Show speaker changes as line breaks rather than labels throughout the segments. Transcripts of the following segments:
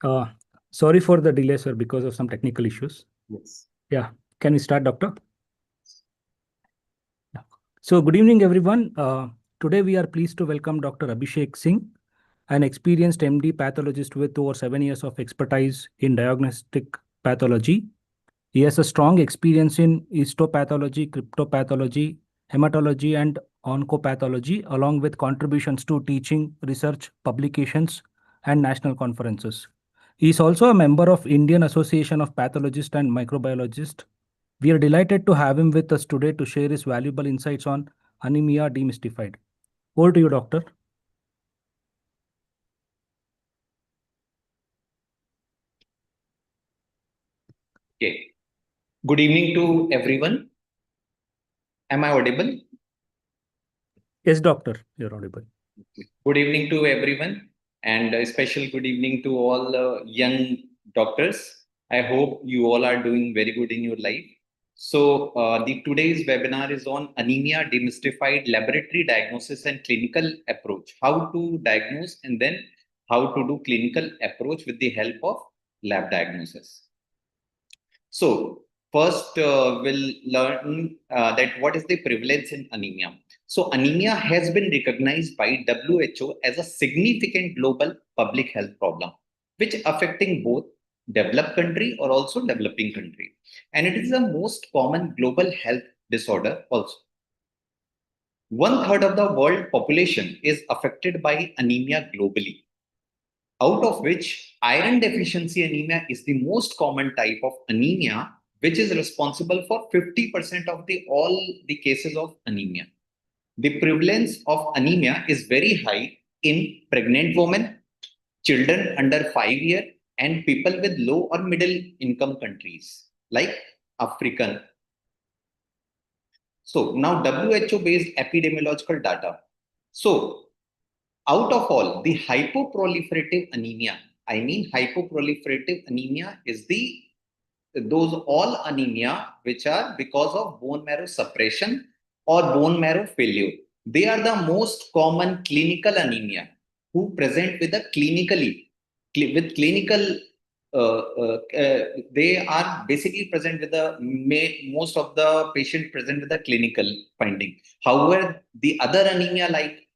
Uh, Sorry for the delay, sir, because of some technical issues.
Yes.
Yeah. Can we start, doctor? Yeah. So, good evening, everyone. Today, we are pleased to welcome Dr. Abhishek Singh, an experienced MD pathologist with over 7 years of expertise in diagnostic pathology. He has a strong experience in histopathology, cryptopathology, hematology, and oncopathology, along with contributions to teaching, research, publications, and national conferences. He is also a member of Indian Association of Pathologists and Microbiologists. We are delighted to have him with us today to share his valuable insights on anemia demystified. Over to you, doctor.
Okay. Good evening to everyone. Am I audible?
Yes, doctor, you're audible.
Good evening to everyone, and a special good evening to all young doctors. I hope you all are doing very good in your life. So, the today's webinar is on anemia demystified laboratory diagnosis and clinical approach. How to diagnose and then how to do clinical approach with the help of lab diagnosis. So first, we'll learn that what is the prevalence in anemia. So anemia has been recognized by WHO as a significant global public health problem, which affecting both developed country or also developing country. And it is the most common global health disorder also. 1/3 of the world population is affected by anemia globally, out of which iron deficiency anemia is the most common type of anemia, which is responsible for 50% of all the cases of anemia. The prevalence of anemia is very high in pregnant women, children under 5 years, and people with low or middle income countries like African. So now WHO based epidemiological data. So out of all the hypoproliferative anemia, I mean hypoproliferative anemia is those all anemia which are because of bone marrow suppression or bone marrow failure. They are the most common clinical anemia who present with a with clinical they are basically present with the most of the patient present with a clinical finding. However, the other anemia like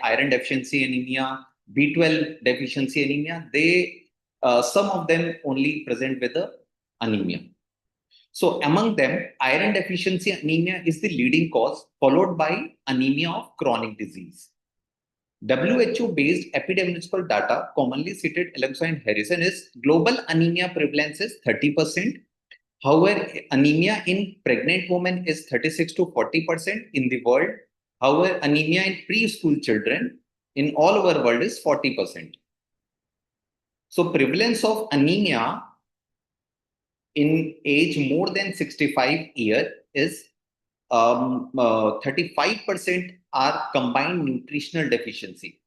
iron deficiency anemia, B12 deficiency anemia, they some of them only present with the anemia. So among them, iron deficiency anemia is the leading cause, followed by anemia of chronic disease. WHO-based epidemiological data commonly cited alongside Harrison is global anemia prevalence is 30%. However, anemia in pregnant women is 36 to 40% in the world. However, anemia in preschool children in all over world is 40%. So prevalence of anemia in age more than 65 years is 35% are combined nutritional deficiency,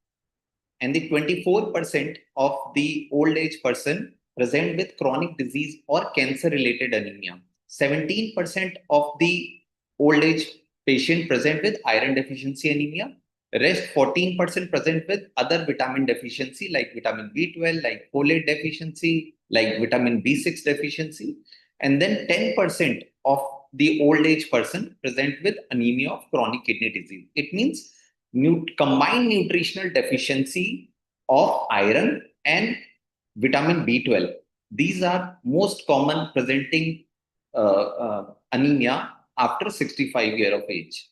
and the 24% of the old age person present with chronic disease or cancer related anemia. 17% of the old age patient present with iron deficiency anemia. Rest 14% present with other vitamin deficiency like vitamin B12, like folate deficiency, like vitamin B6 deficiency. And then 10% of the old age person present with anemia of chronic kidney disease. It means combined nutritional deficiency of iron and vitamin B12. These are most common presenting anemia after 65 years of age.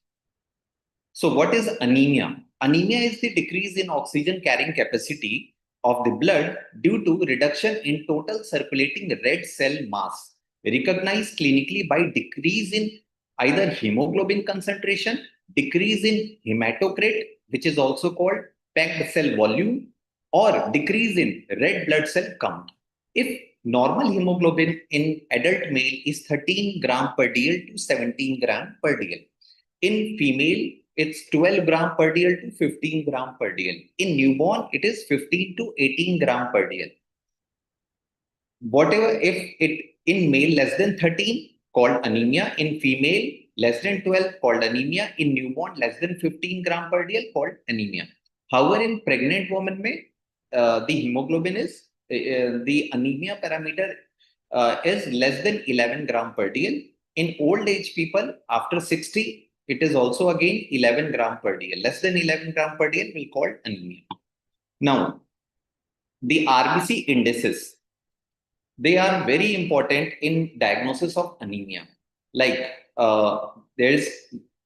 So what is anemia? Anemia is the decrease in oxygen carrying capacity of the blood due to reduction in total circulating red cell mass, recognized clinically by decrease in either hemoglobin concentration, decrease in hematocrit, which is also called packed cell volume, or decrease in red blood cell count. If normal hemoglobin in adult male is 13 gram per dl to 17 gram per dl, in female, it's 12 gram per dl to 15 gram per dl. In newborn, it is 15 to 18 gram per dl. Whatever, if it in male less than 13, called anemia. In female, less than 12, called anemia. In newborn, less than 15 gram per dl, called anemia. However, in pregnant woman, the hemoglobin is the anemia parameter is less than 11 gram per dl. In old age people after 60, it is also again 11 gram per dl. Less than 11 gram per dl will call anemia. Now, the RBC indices, they are very important in diagnosis of anemia. Like there is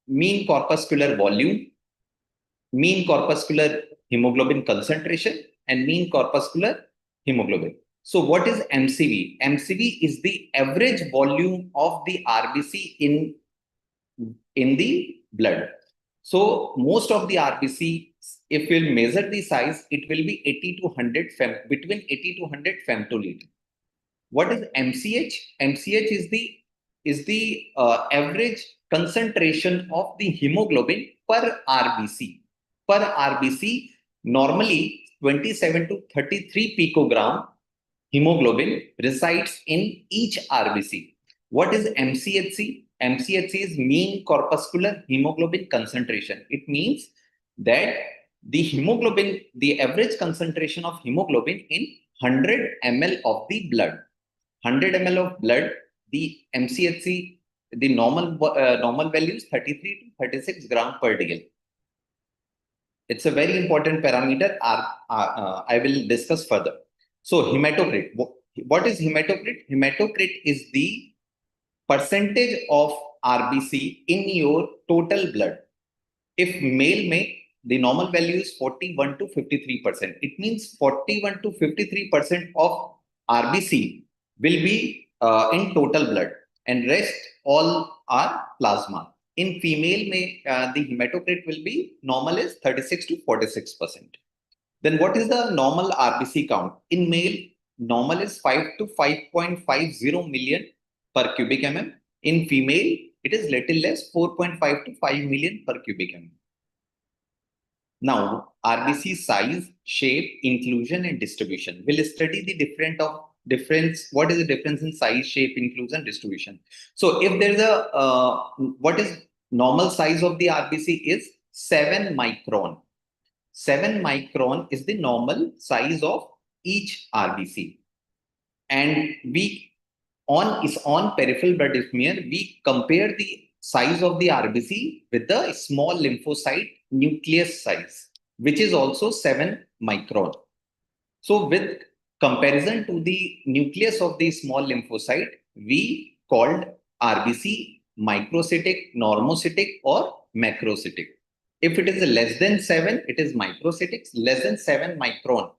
mean corpuscular volume, mean corpuscular hemoglobin concentration, and mean corpuscular hemoglobin. So what is MCV? MCV is the average volume of the RBC in the blood. So most of the RBC, if we'll measure the size, it will be 80 to 100 between 80 to 100 femtoliter. What is MCH? MCH is the average concentration of the hemoglobin per RBC. Per RBC, normally 27 to 33 picogram hemoglobin resides in each RBC. What is MCHC? MCHC is mean corpuscular hemoglobin concentration. It means that the hemoglobin, the average concentration of hemoglobin in 100 ml of the blood. 100 ml of blood, the MCHC, the normal value is 33 to 36 gram per dl. It's a very important parameter. I will discuss further. So hematocrit. What is hematocrit? Hematocrit is the percentage of RBC in your total blood. If male may, the normal value is 41 to 53%. It means 41 to 53% of RBC will be in total blood, and rest all are plasma. In female, the hematocrit will be normal is 36 to 46%. Then what is the normal RBC count? In male, normal is 5 to 5.50 million per cubic mm. In female, it is little less, 4.5 to 5 million per cubic mm. Now, RBC size, shape, inclusion, and distribution. We'll study the difference. What is the difference in size, shape, inclusion, distribution? So, if there's a what is normal size of the RBC is 7 micron. 7 micron is the normal size of each RBC, and we on peripheral blood smear we compare the size of the RBC with the small lymphocyte nucleus size, which is also 7 micron. So with comparison to the nucleus of the small lymphocyte, we called RBC microcytic, normocytic, or macrocytic. If it is less than 7, it is microcytic. Less than 7 micron,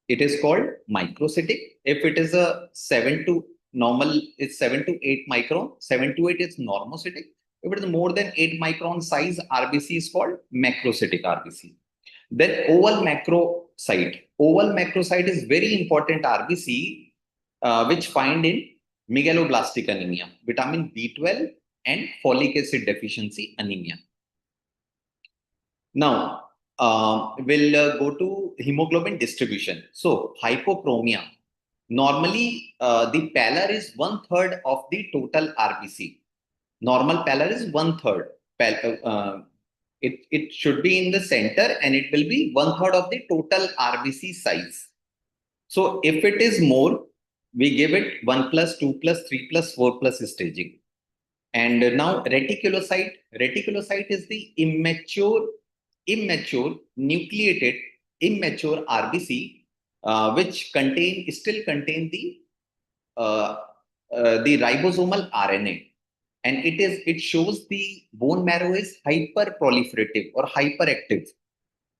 it is called microcytic. If it is a 7 to normal, it's 7 to 8 micron. 7 to 8 is normocytic. If it is more than 8 micron size, RBC is called macrocytic RBC. Then oval macrocyte. Oval macrocyte is very important RBC, which find in megaloblastic anemia, vitamin B12 and folic acid deficiency anemia. Now, we'll go to hemoglobin distribution. So, hypochromia. Normally, the pallor is 1/3 of the total RBC. Normal pallor is 1/3. It should be in the center, and it will be 1/3 of the total RBC size. So, if it is more, we give it 1 plus, 2 plus, 3 plus, 4 plus staging. And now reticulocyte. Reticulocyte is the immature nucleated immature RBC, which still contain the ribosomal RNA, and it shows the bone marrow is hyperproliferative or hyperactive.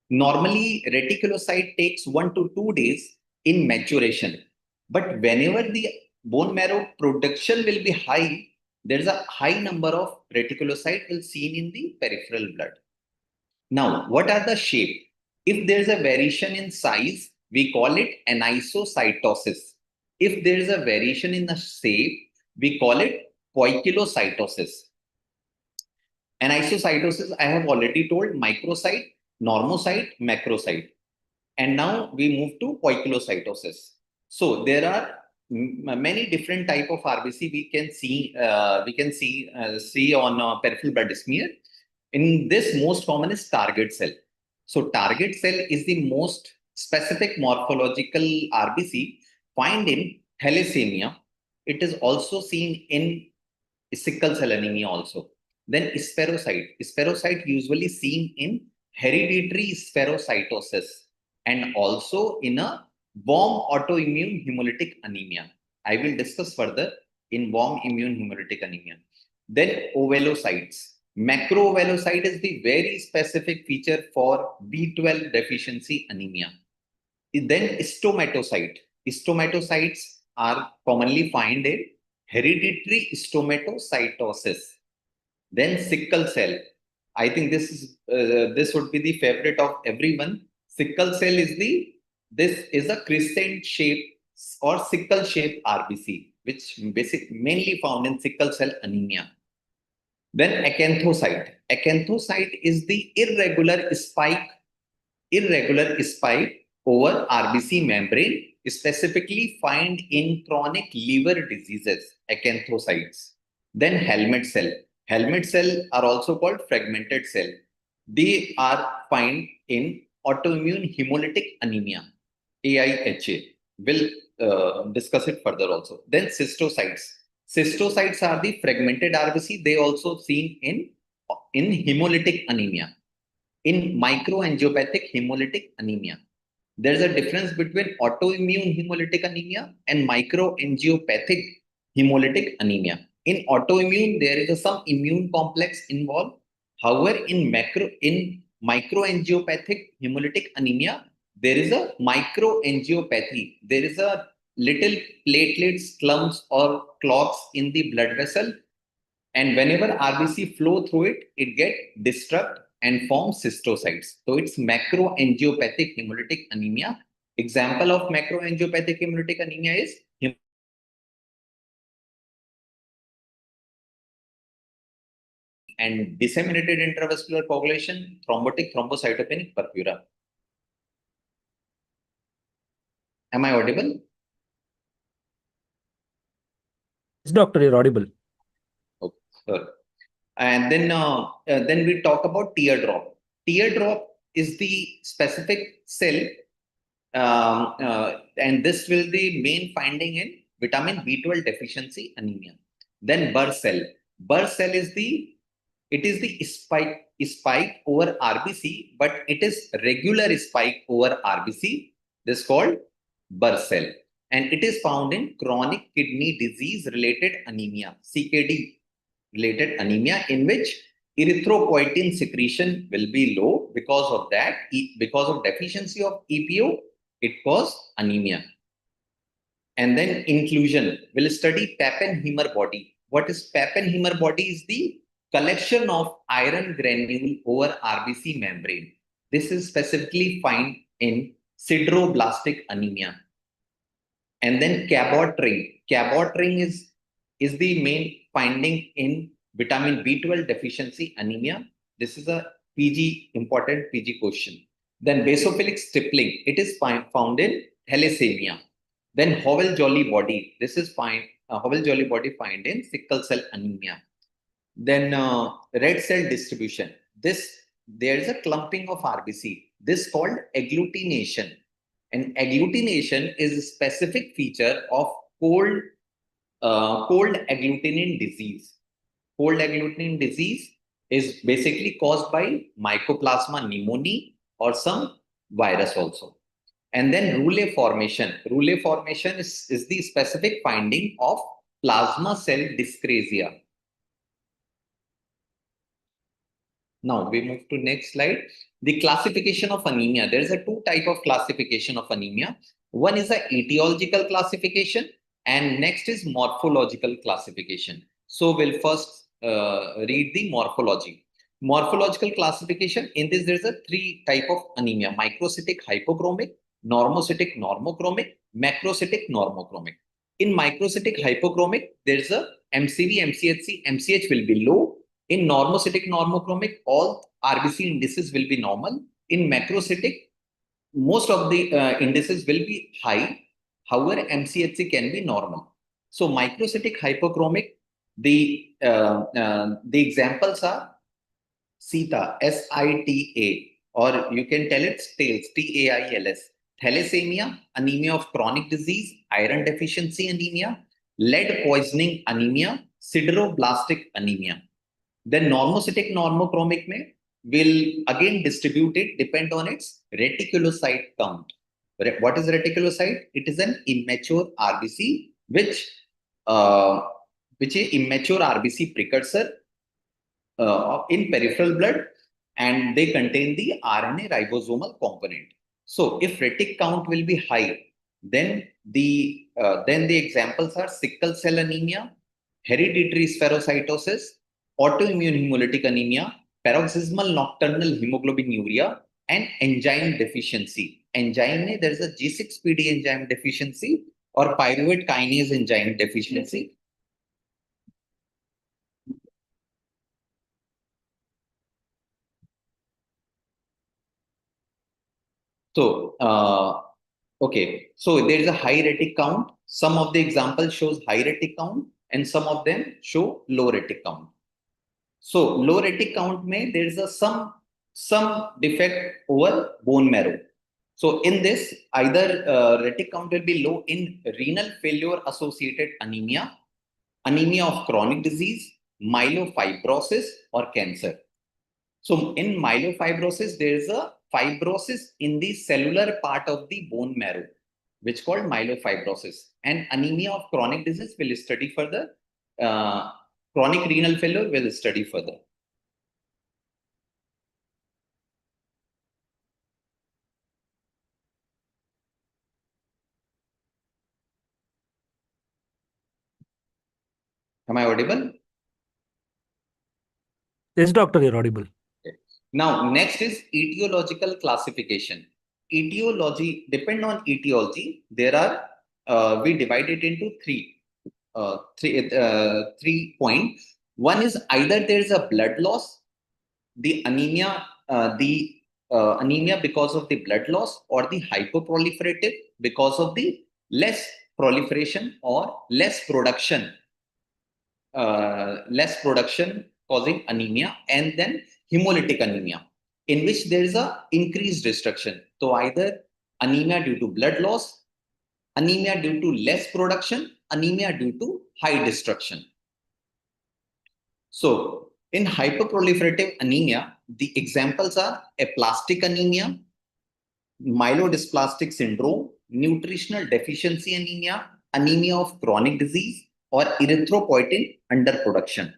Normally, reticulocyte takes 1 to 2 days in maturation, but whenever the bone marrow production will be high, there's a high number of reticulocyte will seen in the peripheral blood. Now, what are the shape? If there's a variation in size, we call it anisocytosis. If there is a variation in the shape, we call it poikilocytosis. Anisocytosis, I have already told, microcyte, normocyte, macrocyte. And now we move to poikilocytosis. So there are many different type of RBC we can see on peripheral blood smear. In this, most common is target cell. So target cell is the most specific morphological RBC, found in thalassemia. It is also seen in sickle cell anemia also. Then spherocyte usually seen in hereditary spherocytosis and also in a warm autoimmune hemolytic anemia. I will discuss further in warm immune hemolytic anemia. Then ovelocytes. Macroovelocyte is the very specific feature for B12 deficiency anemia. Then stomatocyte. Stomatocytes are commonly found in hereditary stomatocytosis. Then sickle cell. I think this would be the favorite of everyone. Sickle cell this is a crescent shape or sickle shape RBC, which mainly found in sickle cell anemia. Then acanthocyte. Acanthocyte is the irregular spike over RBC membrane, specifically found in chronic liver diseases, acanthocytes. Then helmet cell. Helmet cell are also called fragmented cell. They are found in autoimmune hemolytic anemia, AIHA. We'll discuss it further also. Then cystocytes. Cystocytes are the fragmented RBC. They also seen in hemolytic anemia. In microangiopathic hemolytic anemia. There's a difference between autoimmune hemolytic anemia and microangiopathic hemolytic anemia. In autoimmune, there is some immune complex involved. However, in microangiopathic hemolytic anemia, there is a microangiopathy. There is a little platelets, clumps, or clots in the blood vessel. And whenever RBC flow through it, it get destruct and form cystocytes. So it's macroangiopathic hemolytic anemia. Example of macroangiopathic hemolytic anemia is and disseminated intravascular coagulation, thrombotic thrombocytopenic purpura. Am I audible?
Yes, doctor, you're audible.
Okay, sure. And then we talk about teardrop. Teardrop is the specific cell, and this will the main finding in vitamin B12 deficiency anemia. Then Burr cell. Burr cell is the spike over RBC, but it is regular spike over RBC. This is called Burr cell, and it is found in chronic kidney disease related anemia, CKD related anemia, in which erythropoietin secretion will be low. Because of that, because of deficiency of EPO, it causes anemia. And then inclusion will study Pappenheimer body. What is Pappenheimer body? Is the collection of iron granule over RBC membrane. This is specifically found in sideroblastic anemia. And then Cabot ring. Cabot ring is the main finding in vitamin B12 deficiency anemia. This is a important PG question. Then basophilic stippling. It is found in thalassemia. Then Howell-Jolly body. This is Howell-Jolly body found in sickle cell anemia. Then red cell distribution. There is a clumping of RBC. This called agglutination. And agglutination is a specific feature of cold agglutinin disease. Cold agglutinin disease is basically caused by Mycoplasma pneumoniae or some virus also. And then Roulet formation. Roulet formation is the specific finding of plasma cell dyscrasia. Now we move to next slide. The classification of anemia. There is a two type of classification of anemia. One is the etiological classification, and next is morphological classification. So we'll first read the morphology. Morphological classification. In this, there's a three type of anemia: microcytic hypochromic, normocytic normochromic, macrocytic normochromic. In microcytic hypochromic, there's a MCV, MCHC. MCH will be low. In normocytic normochromic, all RBC indices will be normal. In macrocytic, most of the indices will be high. However, MCHC can be normal. So microcytic hypochromic, the examples are SITA, SITA, or you can tell it TAILS, TAILS. thalassemia, anemia of chronic disease, iron deficiency anemia, lead poisoning anemia, sideroblastic anemia. Then normocytic normochromic will again distribute it depend on its reticulocyte count. What is reticulocyte? It is an immature RBC, uh, which is immature RBC precursor in peripheral blood, and they contain the RNA ribosomal component. So if retic count will be high, then the examples are sickle cell anemia, hereditary spherocytosis, autoimmune hemolytic anemia, paroxysmal nocturnal hemoglobinuria, and enzyme deficiency. Enzyme, there is a G6PD enzyme deficiency or pyruvate kinase enzyme deficiency. So, okay, so there is a high retic count. Some of the examples shows high retic count and some of them show low retic count. So low retic count there is a some defect over bone marrow. So in this, either retic count will be low in renal failure associated anemia, anemia of chronic disease, myelofibrosis, or cancer. So in myelofibrosis, there is a fibrosis in the cellular part of the bone marrow, which is called myelofibrosis. And anemia of chronic disease will study further. Chronic renal failure will study further. Am I audible?
Yes, doctor, you're audible.
Okay. Now, next is etiological classification. Etiology, depend on etiology, there are, we divide it into three points. One is either there is a blood loss, the anemia because of the blood loss, or the hypoproliferative because of the less proliferation or less production causing anemia, and then hemolytic anemia, in which there is a increased destruction. So either anemia due to blood loss, anemia due to less production, anemia due to high destruction. So in hyperproliferative anemia, the examples are aplastic anemia, myelodysplastic syndrome, nutritional deficiency anemia, anemia of chronic disease, or erythropoietin underproduction.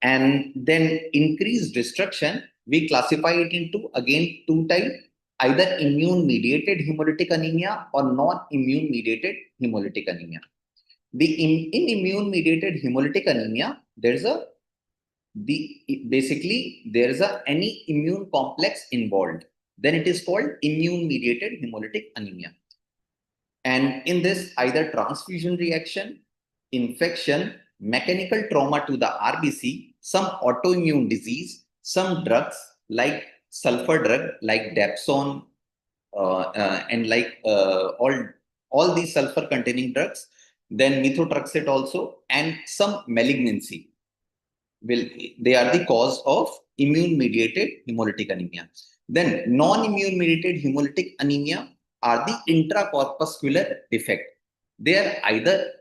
And then increased destruction, we classify it into again two types, either immune-mediated hemolytic anemia or non-immune-mediated hemolytic anemia. In immune-mediated hemolytic anemia, basically there is any immune complex involved. Then it is called immune-mediated hemolytic anemia. And in this, either transfusion reaction, infection, mechanical trauma to the RBC, some autoimmune disease, some drugs like sulfur drug like Dapsone, and like all these sulfur containing drugs, then methotrexate also, and some malignancy they are the cause of immune mediated hemolytic anemia. Then non-immune mediated hemolytic anemia are the intracorpuscular defect. They are either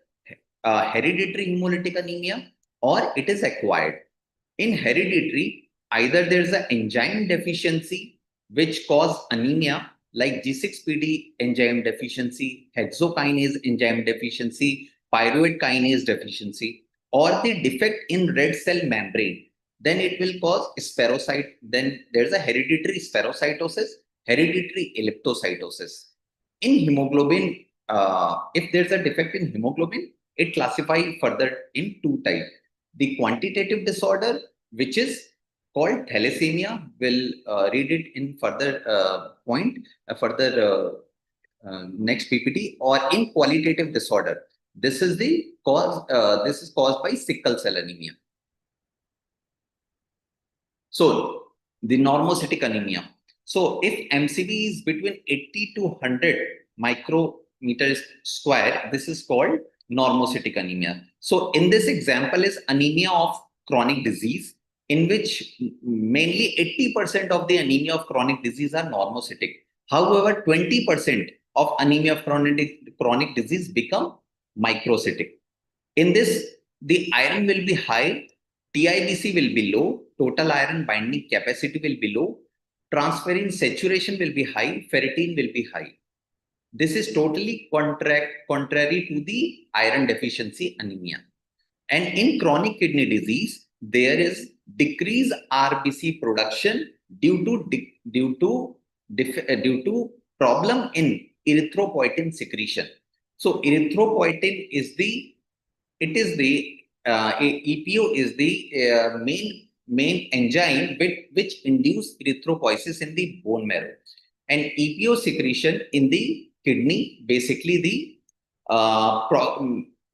hereditary hemolytic anemia or it is acquired. In hereditary, either there is an enzyme deficiency which cause anemia like G6PD enzyme deficiency, hexokinase enzyme deficiency, pyruvate kinase deficiency, or the defect in red cell membrane. Then it will cause spherocyte. Then there's a hereditary spherocytosis, hereditary elliptocytosis. In hemoglobin, if there's a defect in hemoglobin, it classifies further in two types. The quantitative disorder, which is called thalassemia, will read it in further next PPT, or in qualitative disorder. This is the cause. This is caused by sickle cell anemia. So the normocytic anemia. So if MCV is between 80 to 100 micrometers square, this is called normocytic anemia. So in this example is anemia of chronic disease, in which mainly 80% of the anemia of chronic disease are normocytic. However, 20% of anemia of chronic disease become microcytic. In this, the iron will be high, TIBC will be low, total iron binding capacity will be low, transferrin saturation will be high, ferritin will be high. This is totally contrary to the iron deficiency anemia. And in chronic kidney disease, there is decreased RBC production due to problem in erythropoietin secretion. So erythropoietin is the EPO is the main enzyme which induce erythropoiesis in the bone marrow, and EPO secretion in the kidney, basically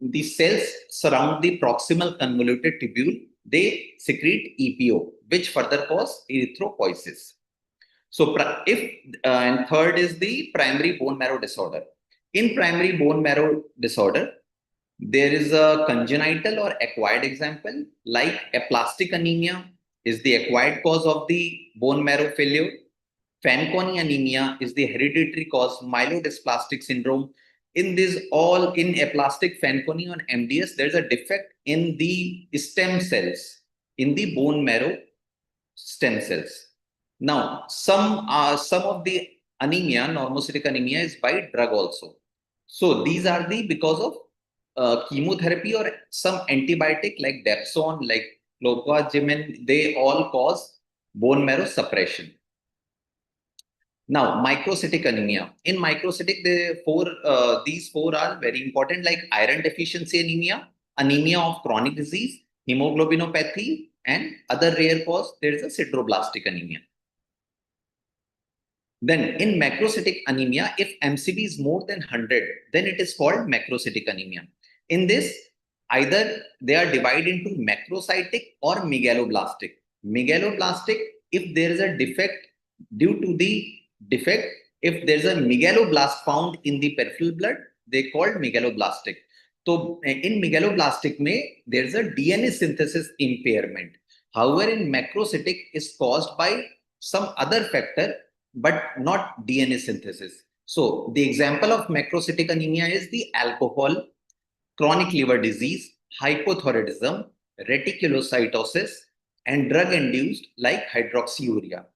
the cells surround the proximal convoluted tubule, they secrete EPO, which further cause erythropoiesis. So and third is the primary bone marrow disorder. In primary bone marrow disorder, there is a congenital or acquired example, like aplastic anemia is the acquired cause of the bone marrow failure. Fanconi anemia is the hereditary cause, myelodysplastic syndrome. In aplastic Fanconi or MDS, there's a defect in the stem cells, in the bone marrow stem cells. Now, some of the anemia, normocytic anemia, is by drug also. So these are because of chemotherapy or some antibiotic like Dapsone, like clopidogrel, they all cause bone marrow suppression. Now, microcytic anemia. In microcytic, these four are very important, like iron deficiency anemia, anemia of chronic disease, hemoglobinopathy, and other rare cause, there is a sideroblastic anemia. Then in macrocytic anemia, if MCV is more than 100, then it is called macrocytic anemia. In this, either they are divided into macrocytic or megaloblastic. Megaloblastic, if there is a defect, due to the defect, if there is a megaloblast found in the peripheral blood, they called megaloblastic. So in megaloblastic, there is a DNA synthesis impairment. However, in macrocytic is caused by some other factor, but not DNA synthesis. So the example of macrocytic anemia is the alcohol, chronic liver disease, hypothyroidism, reticulocytosis, and drug-induced like hydroxyurea.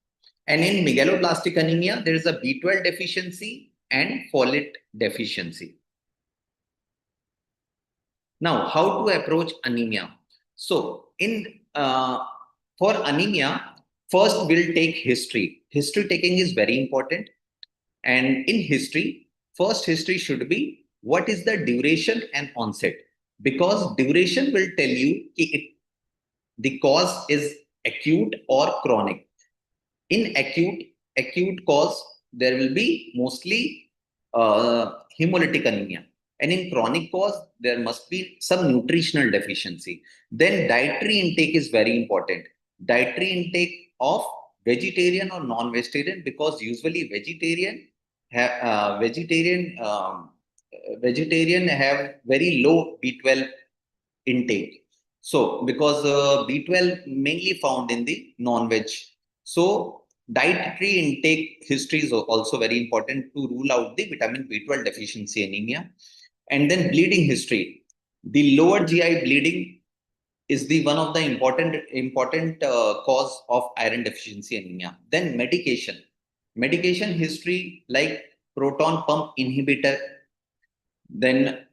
And in megaloblastic anemia, there is a B12 deficiency and folate deficiency. Now, how to approach anemia? So, for anemia, first we'll take history. History taking is very important. And in history, first history should be what is the duration and onset, because duration will tell you the cause is acute or chronic. In acute cause, there will be mostly hemolytic anemia. And in chronic cause, there must be some nutritional deficiency. Then dietary intake is very important. Dietary intake of vegetarian or non-vegetarian, because usually vegetarian have very low B12 intake. So because B12 mainly found in the non-veg. So dietary intake history is also very important to rule out the vitamin B12 deficiency anemia. And then bleeding history. The lower GI bleeding is the one of the important cause of iron deficiency anemia. Then medication. Medication history like proton pump inhibitor. Then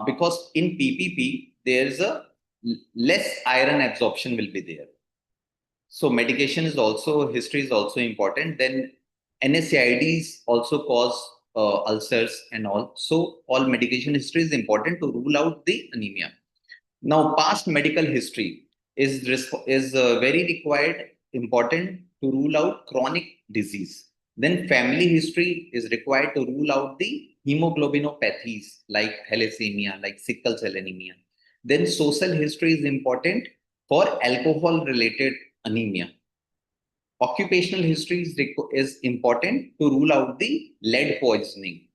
because in PPP, there is a less iron absorption will be there. So medication history is also important. Then NSAIDs also cause ulcers and all. So all medication history is important to rule out the anemia. Now, past medical history is very required, important to rule out chronic disease. Then family history is required to rule out the hemoglobinopathies like thalassemia, like sickle cell anemia. Then social history is important for alcohol-related anemia. Occupational history is important to rule out the lead poisoning.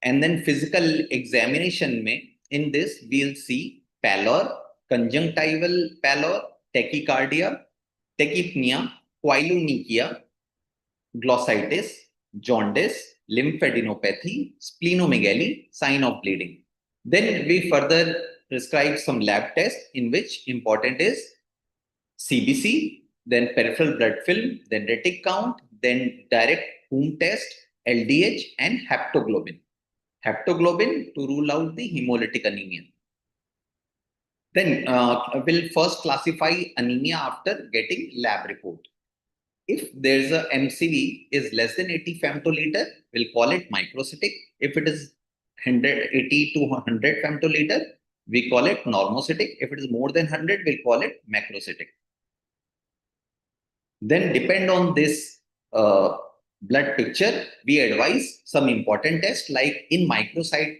And then physical examination in this, we'll see pallor, conjunctival pallor, tachycardia, tachypnea, koilonychia, glossitis, jaundice, lymphadenopathy, splenomegaly, sign of bleeding. Then we further prescribe some lab tests in which important is CBC, then peripheral blood film, then retic count, then direct home test, LDH, and haptoglobin. Haptoglobin to rule out the hemolytic anemia. Then we'll first classify anemia after getting lab report. If there's a MCV is less than 80 femtoliter, we'll call it microcytic. If it is 180 to 100 femtoliter, we call it normocytic. If it is more than 100, we'll call it macrocytic. Then depend on this blood picture, we advise some important tests like in microcytic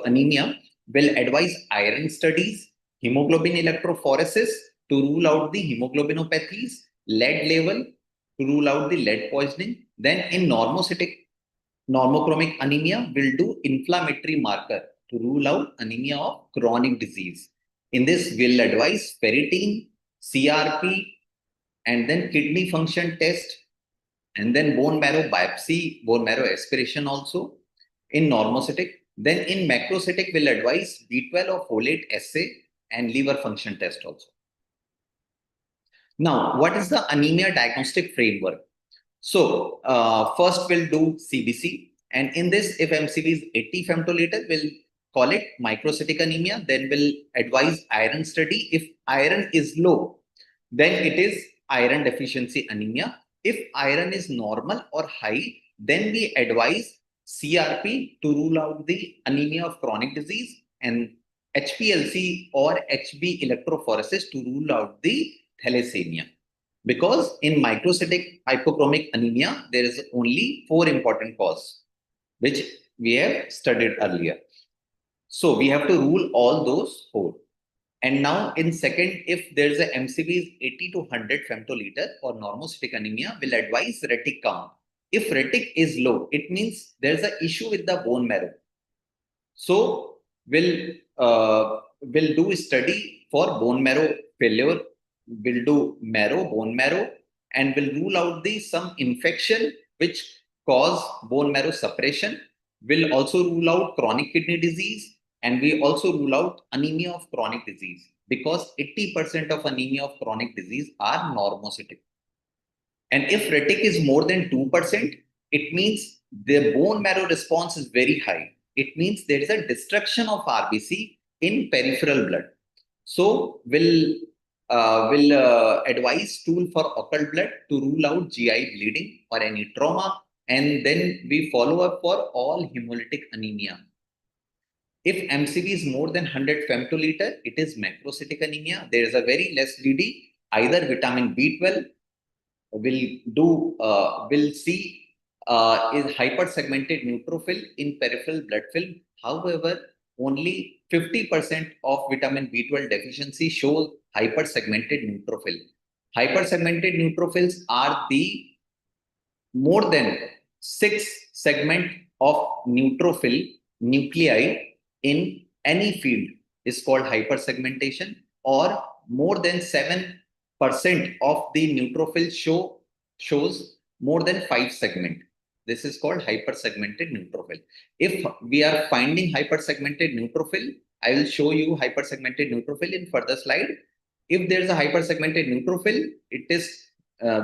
anemia, we'll advise iron studies, hemoglobin electrophoresis to rule out the hemoglobinopathies, lead level to rule out the lead poisoning. Then in normochromic anemia, we'll do inflammatory marker to rule out anemia of chronic disease. In this, we'll advise ferritin, CRP, and then kidney function test, and then bone marrow biopsy, bone marrow aspiration also in normocytic. Then in macrocytic, we'll advise B12 or folate assay and liver function test also. Now, what is the anemia diagnostic framework? So, first we'll do CBC, and in this, if MCV is 80 femtoliter, we'll call it microcytic anemia. Then we'll advise iron study. If iron is low, then it is iron deficiency anemia. If iron is normal or high, then we advise CRP to rule out the anemia of chronic disease, and HPLC or HB electrophoresis to rule out the thalassemia. Because in microcytic hypochromic anemia, there is only 4 important causes, which we have studied earlier. So we have to rule all those 4. And now in second, if there is a MCV is 80 to 100 femtoliter or normocytic anemia, we'll advise retic count. If retic is low, it means there's an issue with the bone marrow. So we'll do a study for bone marrow failure. We'll do bone marrow, and we'll rule out some infection which cause bone marrow suppression. We'll also rule out chronic kidney disease, and we also rule out anemia of chronic disease, because 80% of anemia of chronic disease are normocytic. And if retic is more than 2%, it means the bone marrow response is very high. It means there is a destruction of RBC in peripheral blood. So we'll advise stool for occult blood to rule out GI bleeding or any trauma, and then we follow up for all hemolytic anemia. If MCV is more than 100 femtoliter, it is macrocytic anemia. There is a very less DD, either vitamin B12 will see is hypersegmented neutrophil in peripheral blood film. However, only 50% of vitamin B12 deficiency shows hypersegmented neutrophil. Hypersegmented neutrophils are the more than 6 segment of neutrophil nuclei in any field is called hypersegmentation, or more than 7% of the neutrophil shows more than 5 segment. This is called hypersegmented neutrophil. If we are finding hypersegmented neutrophil, I will show you hypersegmented neutrophil in further slide. If there is a hypersegmented neutrophil, it is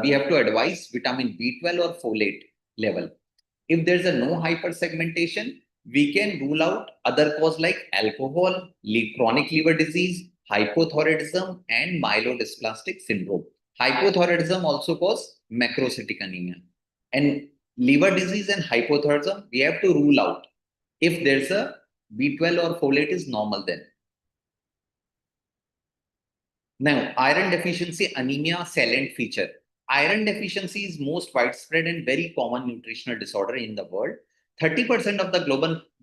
we have to advise vitamin B12 or folate level. If there is a no hypersegmentation, we can rule out other cause like alcohol, chronic liver disease, hypothyroidism, and myelodysplastic syndrome. Hypothyroidism also cause macrocytic anemia. And liver disease and hypothyroidism, we have to rule out if there's a B12 or folate is normal then. Now, iron deficiency anemia salient feature. Iron deficiency is most widespread and very common nutritional disorder in the world. 30% of the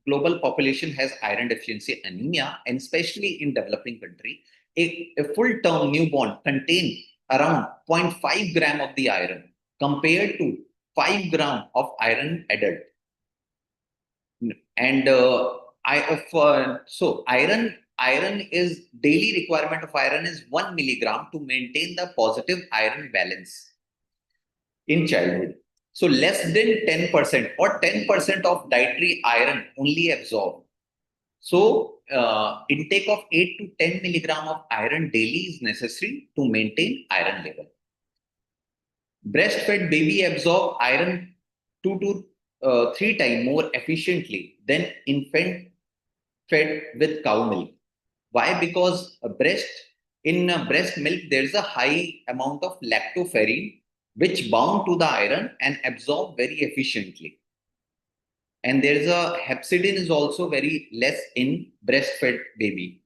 global population has iron deficiency anemia, and especially in developing country, a full-term newborn contains around 0.5 gram of the iron compared to 5 gram of iron adult. And iron is daily requirement of iron is 1 milligram to maintain the positive iron balance in childhood. So less than 10% or 10% of dietary iron only absorbed. So intake of 8 to 10 milligram of iron daily is necessary to maintain iron level. Breastfed baby absorb iron 2 to 3 times more efficiently than infant fed with cow milk. Why? Because in breast milk there is a high amount of lactoferrin which bound to the iron and absorb very efficiently. And there is a hepcidin is also very less in breastfed baby.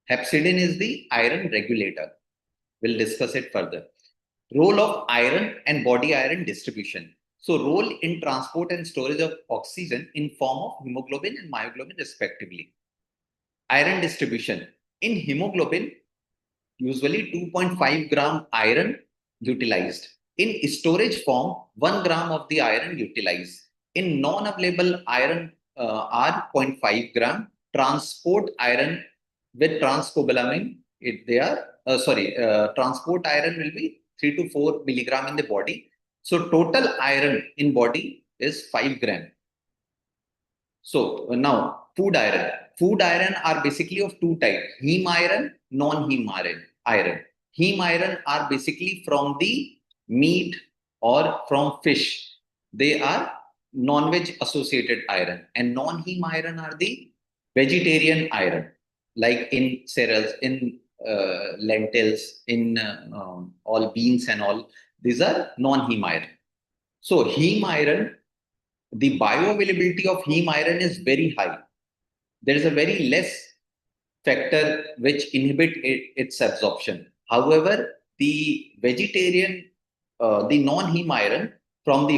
Hepcidin is the iron regulator. We'll discuss it further. Role of iron and body iron distribution. So role in transport and storage of oxygen in form of hemoglobin and myoglobin respectively. Iron distribution. In hemoglobin, usually 2.5 gram iron utilized. In storage form, 1 gram of the iron utilized. In non-available iron are 0.5 gram. Transport iron with transcobalamin, transport iron will be 3 to 4 milligram in the body. So total iron in body is 5 gram. So now food iron. Food iron are basically of two types: heme iron, non-heme iron. Heme iron are basically from the meat or from fish. They are non-veg associated iron, and non-heme iron are the vegetarian iron, like in cereals, in lentils, in all beans and all. These are non-heme iron. So heme iron, the bioavailability of heme iron is very high. There is a very less factor which inhibit its absorption. However, the non-heme iron from the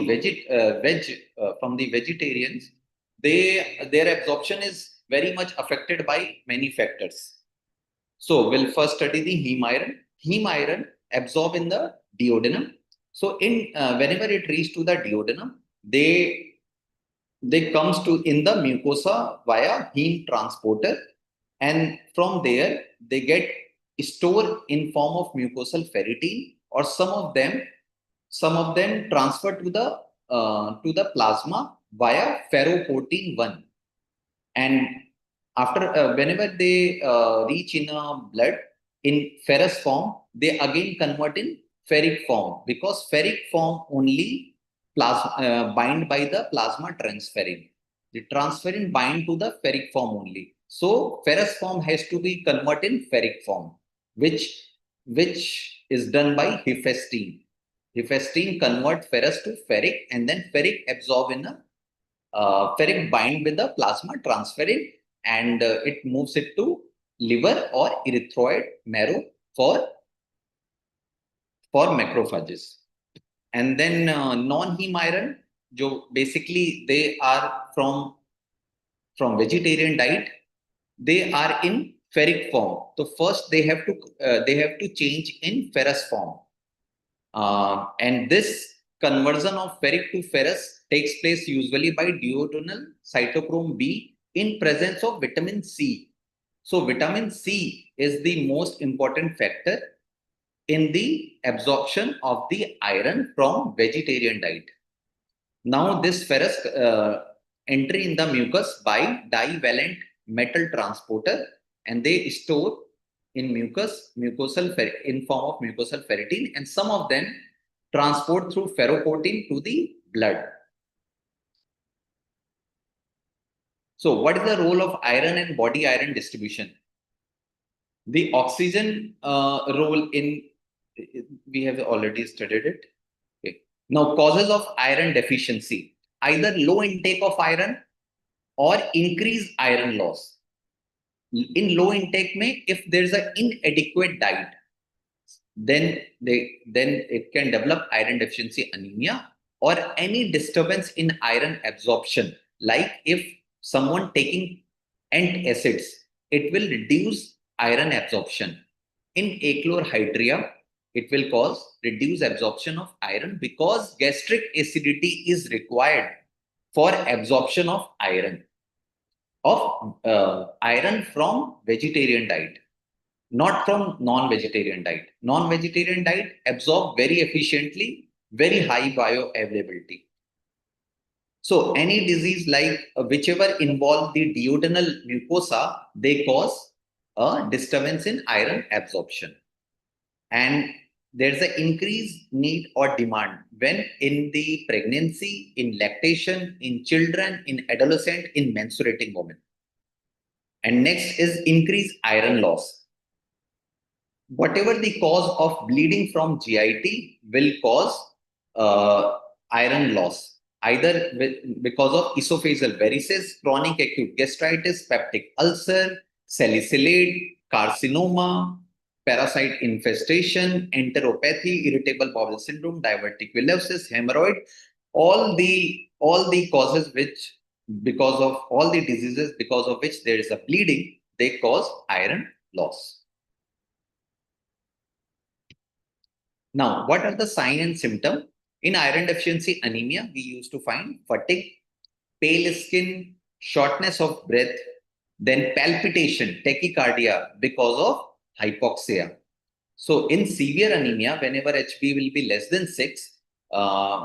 from the vegetarians, their absorption is very much affected by many factors. So we'll first study the heme iron. Heme iron absorb in the duodenum. So in whenever it reach to the duodenum, they comes to in the mucosa via heme transporter, and from there they get stored in form of mucosal ferritin, or some of them transfer to the plasma via ferroportin 1. And after whenever they reach in a blood in ferrous form, they again convert in ferric form, because ferric form only bind by the plasma transferrin. The transferrin bind to the ferric form only. So ferrous form has to be converted in ferric form, which is done by hephaestin. Hephaestin convert ferrous to ferric, and then ferric absorb in a ferric bind with the plasma transferrin, and it moves it to liver or erythroid marrow for macrophages. And then non-heme iron, basically they are from vegetarian diet. They are in ferric form. So first they have to change in ferrous form, and this conversion of ferric to ferrous takes place usually by duodenal cytochrome B in presence of vitamin C. So vitamin C is the most important factor in the absorption of the iron from vegetarian diet. Now this ferrous entry in the mucus by divalent metal transporter, and they store in in form of mucosal ferritin, and some of them transport through ferroportin to the blood. So what is the role of iron and body iron distribution? The oxygen role in, we have already studied it. Okay. Now causes of iron deficiency: either low intake of iron or increased iron loss. In low intake if there is an inadequate diet, then it can develop iron deficiency anemia, or any disturbance in iron absorption, like if someone taking antacids, it will reduce iron absorption. In achlorhydria, it will cause reduced absorption of iron, because gastric acidity is required for absorption of iron from vegetarian diet. not from non-vegetarian diet. Non-vegetarian diet absorb very efficiently, very high bioavailability. So any disease like whichever involve the duodenal mucosa, they cause a disturbance in iron absorption. And there's an increased need or demand when in the pregnancy, in lactation, in children, in adolescent, in menstruating women. And next is increased iron loss. Whatever the cause of bleeding from GIT will cause iron loss, either because of esophageal varices, chronic acute gastritis, peptic ulcer, salicylate, carcinoma, parasite infestation, enteropathy, irritable bowel syndrome, diverticulosis, hemorrhoid, all the causes which, because of all the diseases because of which there is a bleeding, they cause iron loss. Now, what are the sign and symptom? In iron deficiency anemia, we used to find fatigue, pale skin, shortness of breath, then palpitation, tachycardia because of hypoxia. So in severe anemia, whenever HB will be less than 6,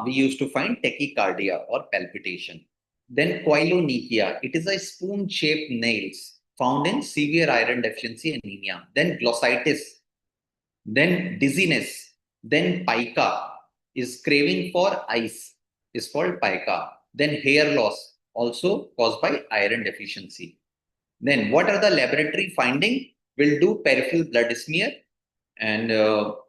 we used to find tachycardia or palpitation. Then koilonychia, it is a spoon-shaped nails found in severe iron deficiency anemia. Then glossitis, then dizziness, then pica is craving for ice is called pica. Then hair loss also caused by iron deficiency. Then what are the laboratory finding? We'll do peripheral blood smear, and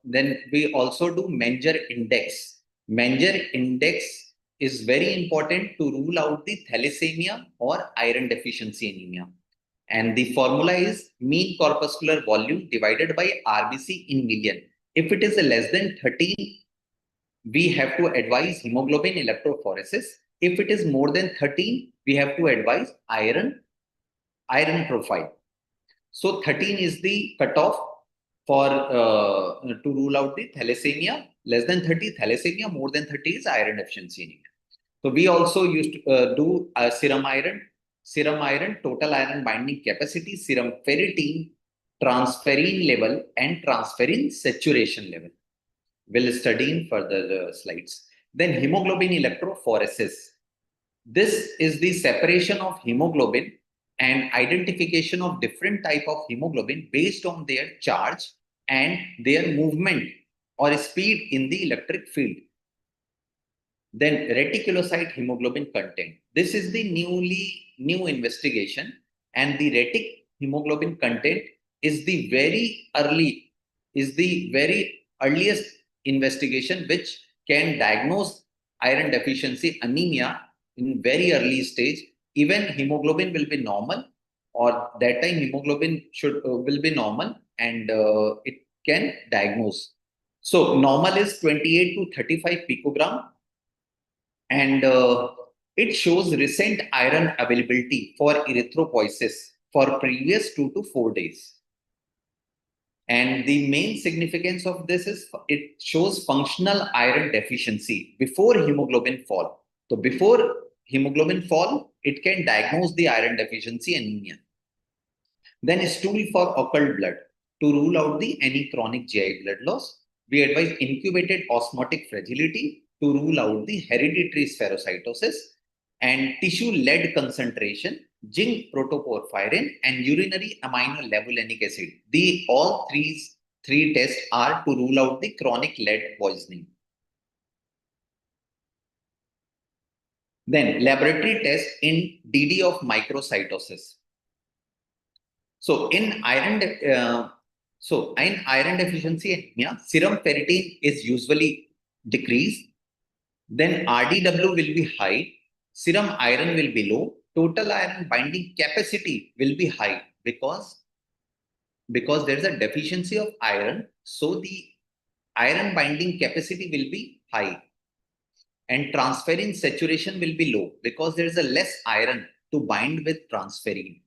then we also do Menger index. Menger index is very important to rule out the thalassemia or iron deficiency anemia. And the formula is mean corpuscular volume divided by RBC in million. If it is less than 13, we have to advise hemoglobin electrophoresis. If it is more than 13, we have to advise iron profile. So 13 is the cutoff for to rule out the thalassemia. Less than 30, thalassemia. More than 30 is iron deficiency anemia. So we also used to do serum iron, total iron binding capacity, serum ferritin, transferrin level, and transferrin saturation level. We'll study in further slides. Then hemoglobin electrophoresis. This is the separation of hemoglobin and identification of different type of hemoglobin based on their charge and their movement or speed in the electric field. Then reticulocyte hemoglobin content. This is the new investigation, and the retic hemoglobin content is the very earliest investigation which can diagnose iron deficiency anemia in very early stage. Even hemoglobin will be normal, or that time hemoglobin will be normal, and it can diagnose. So normal is 28 to 35 picogram. And it shows recent iron availability for erythropoiesis for previous 2 to 4 days. And the main significance of this is it shows functional iron deficiency before hemoglobin fall. So before hemoglobin fall, it can diagnose the iron deficiency anemia. Then stool for occult blood to rule out any chronic GI blood loss. We advise incubated osmotic fragility to rule out the hereditary spherocytosis, and tissue lead concentration, zinc protoporphyrin, and urinary aminolevulinic acid. All three tests are to rule out the chronic lead poisoning. Then laboratory test in DD of microcytosis. So in iron deficiency anemia, serum ferritin is usually decreased. Then RDW will be high, serum iron will be low, total iron binding capacity will be high because there is a deficiency of iron, so the iron binding capacity will be high, and transferrin saturation will be low because there is a less iron to bind with transferrin,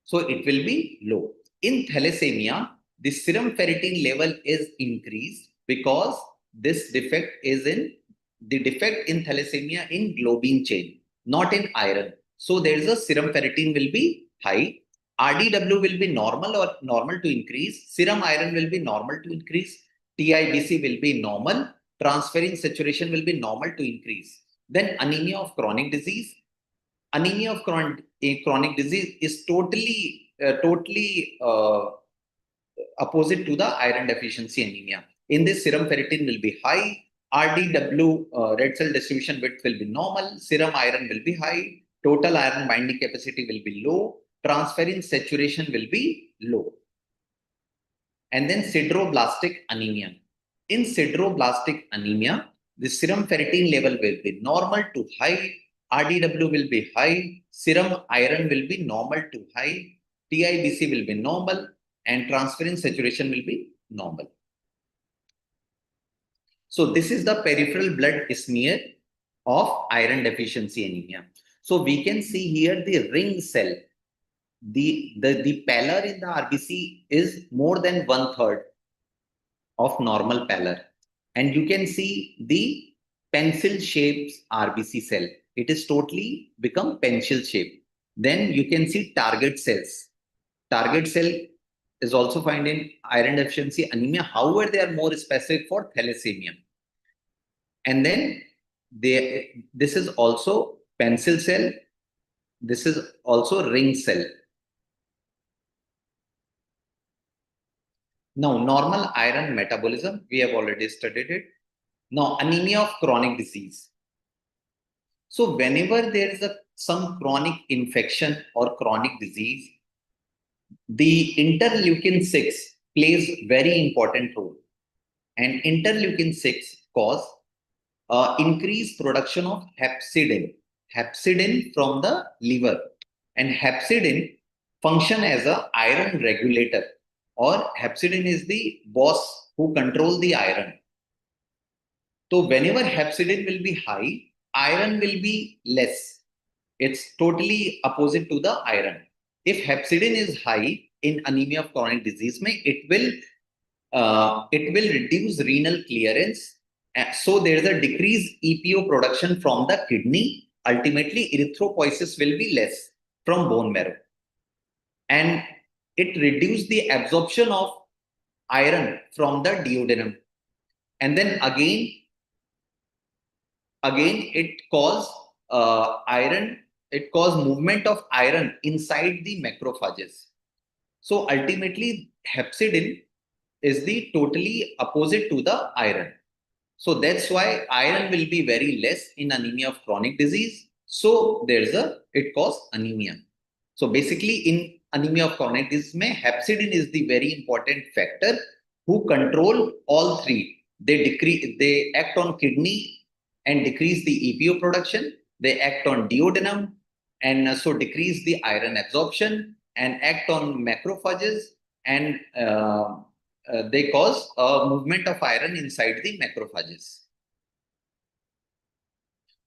so it will be low. In thalassemia, the serum ferritin level is increased because this defect is in thalassemia in globin chain, not in iron. So there is a serum ferritin will be high. RDW will be normal or normal to increase. Serum iron will be normal to increase. TIBC will be normal. Transferrin saturation will be normal to increase. Then anemia of chronic disease. Anemia of chronic disease is totally opposite to the iron deficiency anemia. In this, serum ferritin will be high. RDW, red cell distribution width, will be normal. Serum iron will be high. Total iron binding capacity will be low. Transferrin saturation will be low. And then sideroblastic anemia. In sideroblastic anemia, the serum ferritin level will be normal to high. RDW will be high. Serum iron will be normal to high. TIBC will be normal. And transferrin saturation will be normal. So this is the peripheral blood smear of iron deficiency anemia. So we can see here the ring cell. The pallor in the RBC is more than 1/3 of normal pallor. And you can see the pencil shaped RBC cell. It is totally become pencil shape. Then you can see target cells. Target cell is also found in iron deficiency anemia. However, they are more specific for thalassemia. And then this is also pencil cell. This is also ring cell. Now, normal iron metabolism, we have already studied it. Now, anemia of chronic disease. So, whenever there is some chronic infection or chronic disease, the interleukin 6 plays very important role. And interleukin 6 cause increased production of hepcidin from the liver. And hepcidin function as an iron regulator, or hepcidin is the boss who controls the iron. So whenever hepcidin will be high, iron will be less. It's totally opposite to the iron. If hepcidin is high in anemia of chronic disease, it will reduce renal clearance. So there is a decreased EPO production from the kidney. Ultimately, erythropoiesis will be less from bone marrow. And it reduces the absorption of iron from the duodenum. And then again it causes movement of iron inside the macrophages. So ultimately, hepcidin is the totally opposite to the iron. So that's why iron will be very less in anemia of chronic disease. So it causes anemia. So basically, in anemia of chronic disease, hepcidin is the very important factor who control all three. They act on kidney and decrease the EPO production. They act on duodenum and so decrease the iron absorption, and act on macrophages, and they cause movement of iron inside the macrophages.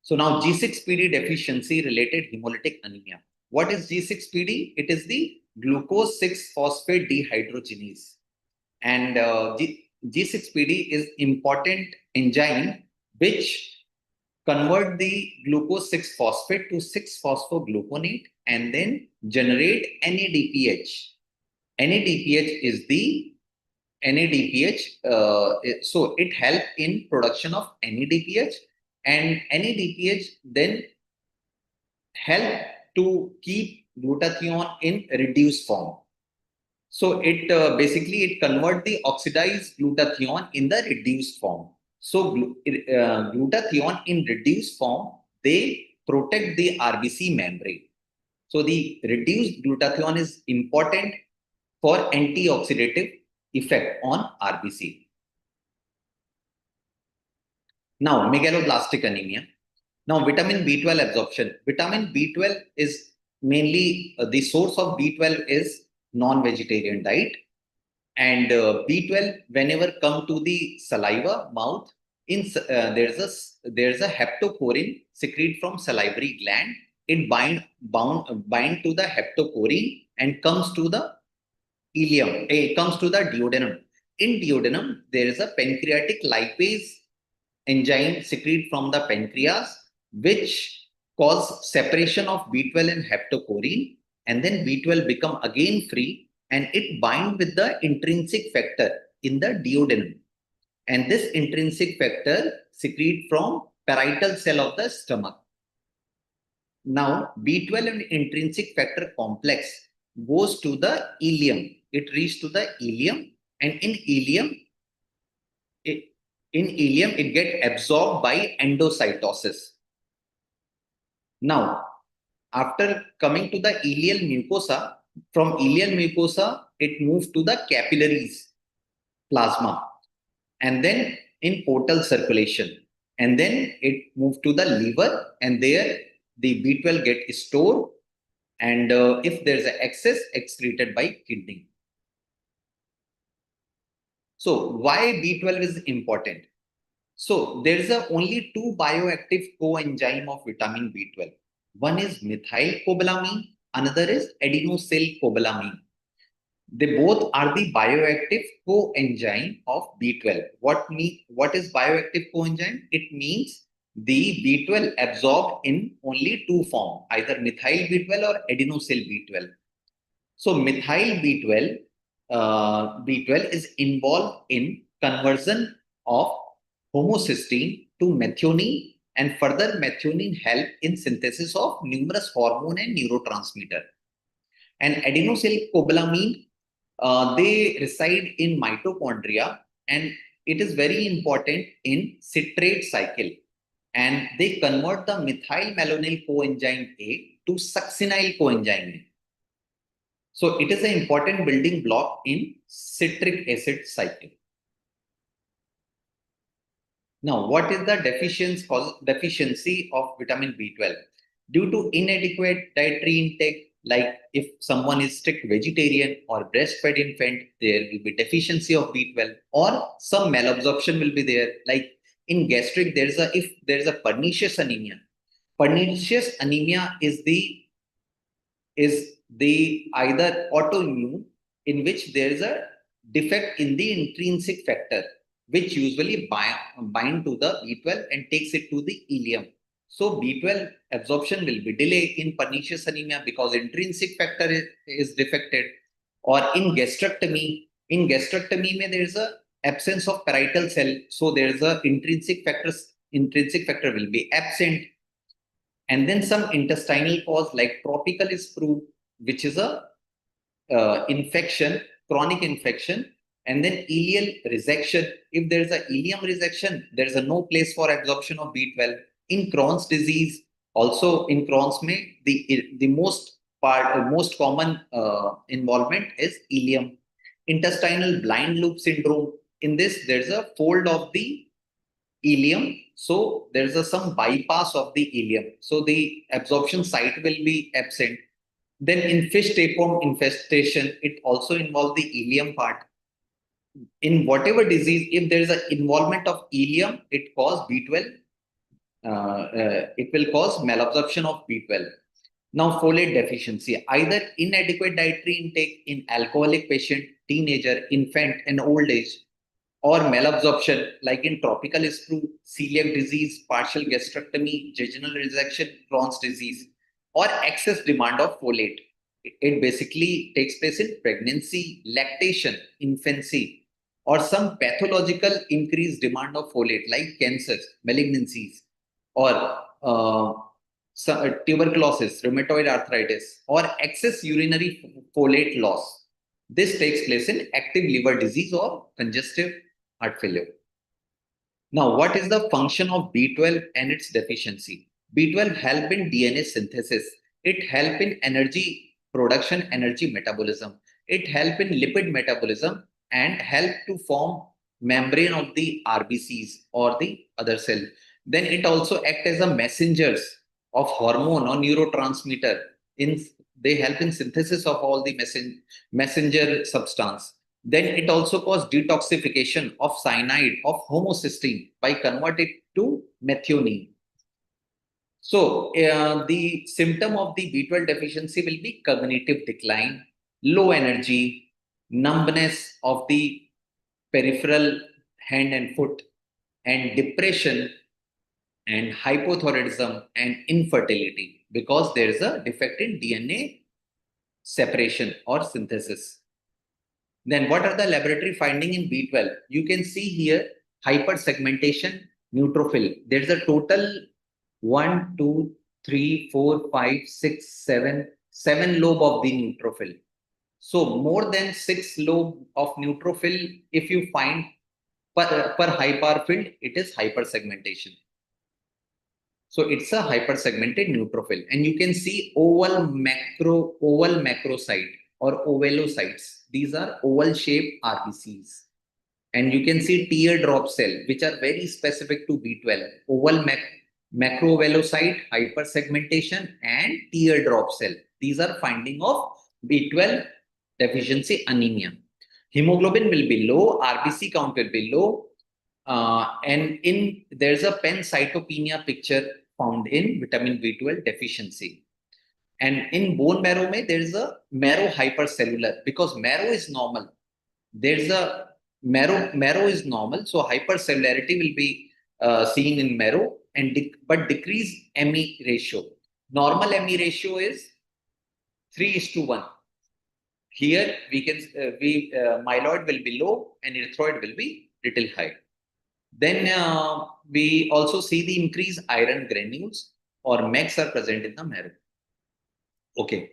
So now G6PD deficiency related hemolytic anemia. What is G6PD? It is the glucose 6-phosphate dehydrogenase. And G6PD is important enzyme which convert the glucose 6-phosphate to 6-phosphogluconate and then generate NADPH. So it helps in production of NADPH, and NADPH then help to keep glutathione in reduced form. So it basically converts the oxidized glutathione in the reduced form. So glutathione in reduced form, they protect the RBC membrane. So the reduced glutathione is important for antioxidative effect on RBC. Now, megaloblastic anemia. Now, vitamin B12 absorption. Vitamin B12 is mainly the source of B12 is non-vegetarian diet. And B12, whenever come to the saliva, mouth, there's a heptocorrin secrete from salivary gland. It bind to the heptocorrin and comes to the ileum. It comes to the duodenum. In duodenum, there is a pancreatic lipase enzyme secrete from the pancreas, which cause separation of B12 and heptocorrin, and then B12 become again free and it bind with the intrinsic factor in the duodenum. And this intrinsic factor secrete from parietal cell of the stomach. Now, B12 and intrinsic factor complex goes to the ileum. It reaches to the ileum, and in ileum, it get absorbed by endocytosis. Now, after coming to the ileal mucosa, from ileal mucosa, it moves to the capillaries plasma, and then in portal circulation, and then it moves to the liver, and there the B12 get stored, and if there's an excess, excreted by kidney. So why B12 is important? So there is only two bioactive coenzyme of vitamin B12. One is methylcobalamin, another is adenosylcobalamin. They both are the bioactive coenzyme of B12. What is bioactive coenzyme? It means the B12 absorbed in only two forms, either methyl B12 or adenosyl B12. So methyl B12 is involved in conversion of homocysteine to methionine, and further methionine help in synthesis of numerous hormone and neurotransmitter. And adenosylcobalamin, they reside in mitochondria, and it is very important in citrate cycle, and they convert the methyl malonyl coenzyme A to succinyl coenzyme A. So it is an important building block in citric acid cycle. Now, what is the deficiency of vitamin B12? Due to inadequate dietary intake, like if someone is strict vegetarian or breastfed infant, there will be deficiency of B12, or some malabsorption will be there. Like in gastric, if there is a pernicious anemia. Pernicious anemia is the either autoimmune, in which there is a defect in the intrinsic factor, which usually bind to the B12 and takes it to the ileum. So B12 absorption will be delayed in pernicious anemia because intrinsic factor is defected. Or in gastrectomy, there is a absence of parietal cell, so there is a intrinsic factor will be absent. And then some intestinal cause like tropical sprue, which is a infection, chronic infection, and then ileal resection. If there is a ileum resection, there is no place for absorption of B12. In Crohn's disease, also in Crohn's, the most common involvement is ileum. Intestinal blind loop syndrome. In this, there is a fold of the ileum, so there is some bypass of the ileum, so the absorption site will be absent. Then in fish tapeworm infestation, it also involves the ileum part. In whatever disease, if there is an involvement of ileum, it cause B12. It will cause malabsorption of B12. Now, folate deficiency, either inadequate dietary intake in alcoholic patient, teenager, infant, and old age, or malabsorption like in tropical sprue, celiac disease, partial gastrectomy, jejunal resection, Crohn's disease, or excess demand of folate. It basically takes place in pregnancy, lactation, infancy, or some pathological increased demand of folate like cancers, malignancies, or tuberculosis, rheumatoid arthritis, or excess urinary folate loss. This takes place in active liver disease or congestive heart failure. Now, what is the function of B12 and its deficiency? B12 help in DNA synthesis. It help in energy production, energy metabolism. It help in lipid metabolism and help to form membrane of the RBCs or the other cell. Then it also act as a messengers of hormone or neurotransmitter. They help in synthesis of all the messenger substance. Then it also causes detoxification of cyanide of homocysteine by converting it to methionine. So the symptom of the B12 deficiency will be cognitive decline, low energy, numbness of the peripheral hand and foot, and depression, and hypothyroidism and infertility, because there is a defect in DNA separation or synthesis. Then what are the laboratory finding in B12? You can see here hypersegmentation neutrophil. There's a total 1, 2, 3, 4, 5, 6, 7, 7 lobe of the neutrophil. So more than 6 lobe of neutrophil, if you find per high power field, it is hypersegmentation. So it's a hypersegmented neutrophil, and you can see oval macrocyte or ovalocytes. These are oval shaped RBCs. And you can see teardrop cell, which are very specific to B12. Oval macrovalocyte, hypersegmentation, and teardrop cell. These are finding of B12 deficiency anemia. Hemoglobin will be low, RBC count will be low, and there's a pancytopenia picture found in vitamin B12 deficiency. And in bone marrow, there is a marrow hypercellular because marrow is normal. There's a marrow is normal, so hypercellularity will be seen in marrow, and but decreased ME ratio. Normal ME ratio is 3:1. Here we can myeloid will be low and erythroid will be little high. Then we also see the increased iron granules or MEGs are present in the marrow. Okay.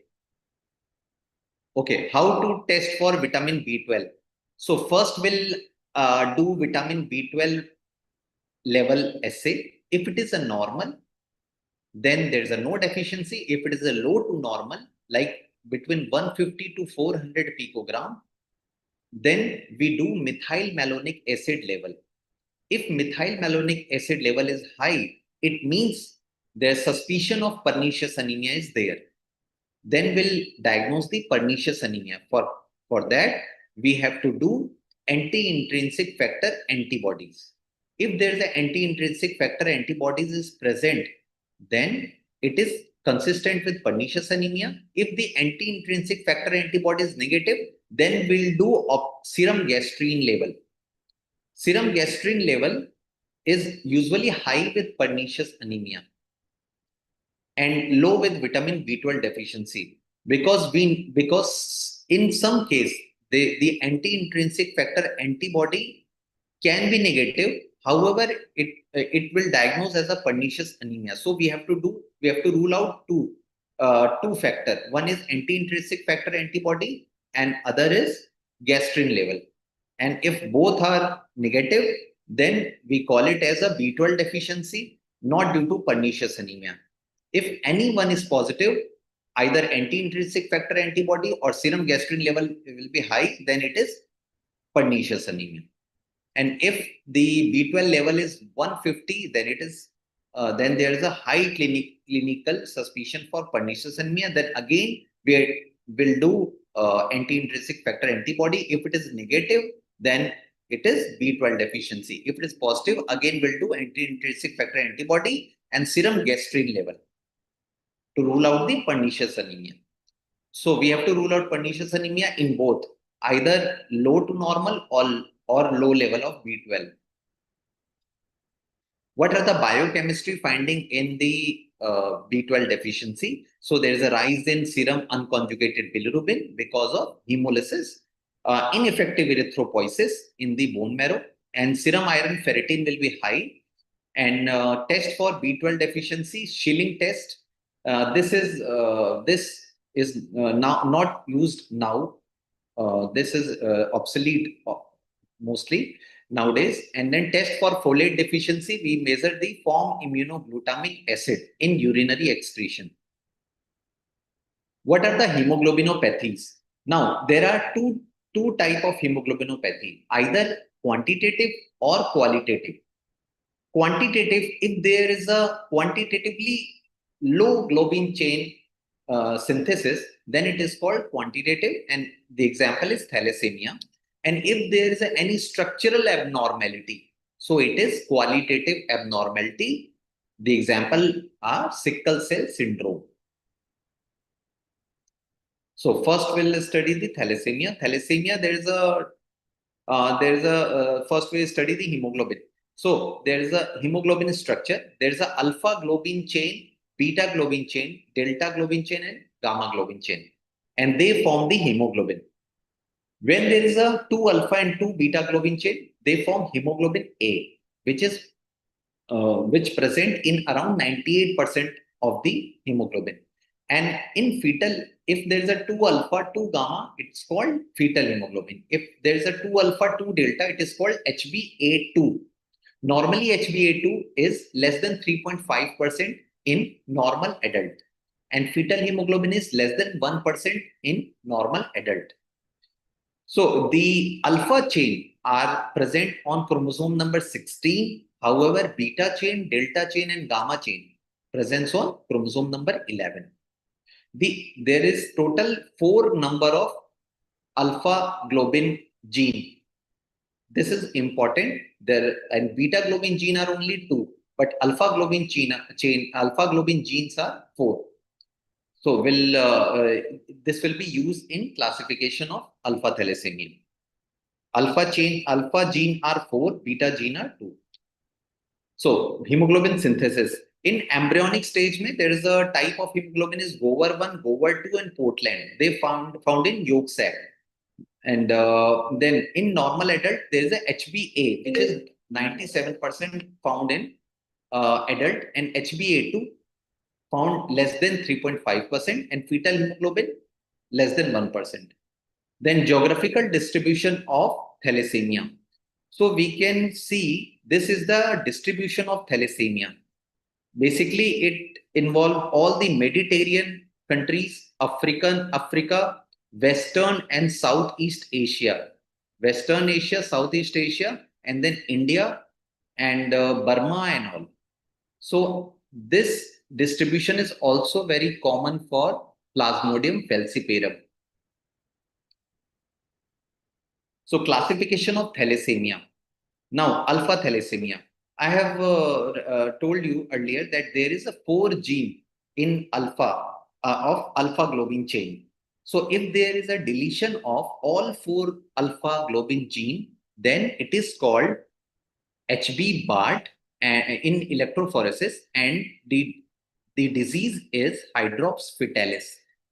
Okay, how to test for vitamin B12? So first we'll do vitamin B12 level assay. If it is a normal, then there's a no deficiency. If it is a low to normal, like between 150 to 400 picogram, then we do methyl malonic acid level. If methyl malonic acid level is high, it means there's suspicion of pernicious anemia is there. Then we'll diagnose the pernicious anemia. For that, we have to do anti-intrinsic factor antibodies. If there's an anti-intrinsic factor antibodies is present, then it is consistent with pernicious anemia. If the anti-intrinsic factor antibody is negative, then we'll do serum gastrin level. Serum gastrin level is usually high with pernicious anemia and low with vitamin B12 deficiency, because in some case the anti-intrinsic factor antibody can be negative. However, it will diagnose as a pernicious anemia. So we have to rule out two factor. One is anti-intrinsic factor antibody and other is gastrin level. And if both are negative, then we call it as a B12 deficiency, not due to pernicious anemia. If any one is positive, either anti-intrinsic factor antibody or serum gastrin level will be high, then it is pernicious anemia. And if the B12 level is 150, then it is then there is a high clinical suspicion for pernicious anemia. Then again we will do anti-intrinsic factor antibody. If it is negative, then it is B12 deficiency. If it is positive, again we'll do anti-intrinsic factor antibody and serum gastrin level to rule out the pernicious anemia. So we have to rule out pernicious anemia in both, either low to normal or low level of B12. What are the biochemistry finding in the B12 deficiency? So there is a rise in serum unconjugated bilirubin because of hemolysis, ineffective erythropoiesis in the bone marrow, and serum iron ferritin will be high. And test for B12 deficiency, Schilling test. This is now not used now. This is obsolete mostly nowadays. And then test for folate deficiency, we measure the form immunoglutamic acid in urinary excretion. What are the hemoglobinopathies? Now there are two type of hemoglobinopathy, either quantitative or qualitative. Quantitative, if there is a quantitatively low globin chain synthesis, then it is called quantitative, and the example is thalassemia. And if there is any structural abnormality, so it is qualitative abnormality. The example are sickle cell syndrome. So first we'll study the thalassemia. Thalassemia, first we'll study the hemoglobin. So there is a hemoglobin structure. There is a alpha globin chain, beta globin chain, delta globin chain, and gamma globin chain. and they form the hemoglobin. When there is a 2 alpha and 2 beta globin chain, they form hemoglobin A, which present in around 98% of the hemoglobin. And in fetal, if there is a 2 alpha, 2 gamma, it's called fetal hemoglobin. If there is a 2 alpha, 2 delta, it is called HbA2. Normally, HbA2 is less than 3.5% in normal adult, and fetal hemoglobin is less than 1% in normal adult. So the alpha chain are present on chromosome number 16. However, beta chain, delta chain, and gamma chain presents on chromosome number 11. There is total 4 number of alpha globin gene. This is important. There and beta globin gene are only 2, but alpha globin genes are 4. So this will be used in classification of alpha thalassemia. Alpha gene are 4, beta gene are 2. So hemoglobin synthesis. In embryonic stage, there is a type of hemoglobin is Gower 1, Gower 2, and Portland. They found in yolk sac. And then in normal adult, there is a HbA, which is 97% found in adult, and HbA2 found less than 3.5%, and fetal hemoglobin less than 1%. Then geographical distribution of thalassemia. So we can see this is the distribution of thalassemia. Basically, it involves all the Mediterranean countries, Africa, Western and Southeast Asia. Western Asia, Southeast Asia, and then India and Burma and all. So this distribution is also very common for Plasmodium falciparum. So classification of thalassemia. Now, alpha thalassemia. I have told you earlier that there is a 4 gene in alpha of alpha globin chain. So if there is a deletion of all 4 alpha globin gene, then it is called HB BART in electrophoresis, and the disease is hydrops fetalis.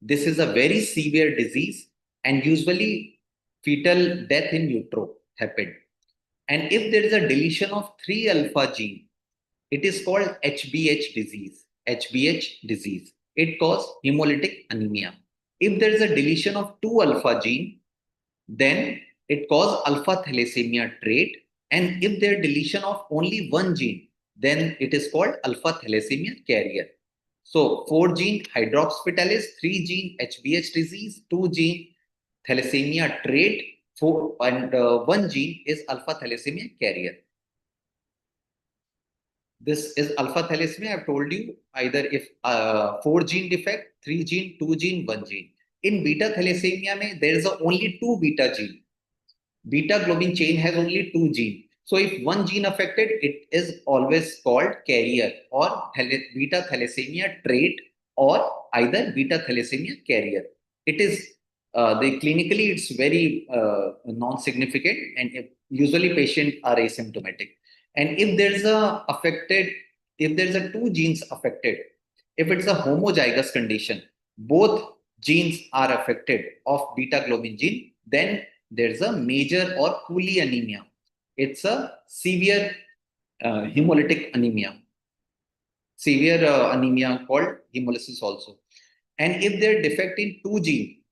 This is a very severe disease, and usually fetal death in utero happened. And if there is a deletion of 3 alpha gene, it is called HBH disease. HBH disease. It causes hemolytic anemia. If there is a deletion of 2 alpha gene, then it causes alpha thalassemia trait. And if there is deletion of only 1 gene, then it is called alpha thalassemia carrier. So 4 gene hydrops fetalis, 3 gene HBH disease, 2 gene thalassemia trait, 1 gene is alpha thalassemia carrier. This is alpha thalassemia. I've told you either if 4 gene defect, 3 gene, 2 gene, 1 gene. In beta thalassemia, there is only 2 beta gene. Beta globin chain has only 2 gene. So if 1 gene affected, it is always called carrier or beta thalassemia trait or either beta thalassemia carrier. It is clinically it's very non-significant, and usually patients are asymptomatic. And if there's a 2 genes affected, if it's a homozygous condition, both genes are affected of beta globin gene, then there's a major or Cooley anemia. It's a severe hemolytic anemia. Severe anemia called hemolysis also. And if they're defect in 2 gene,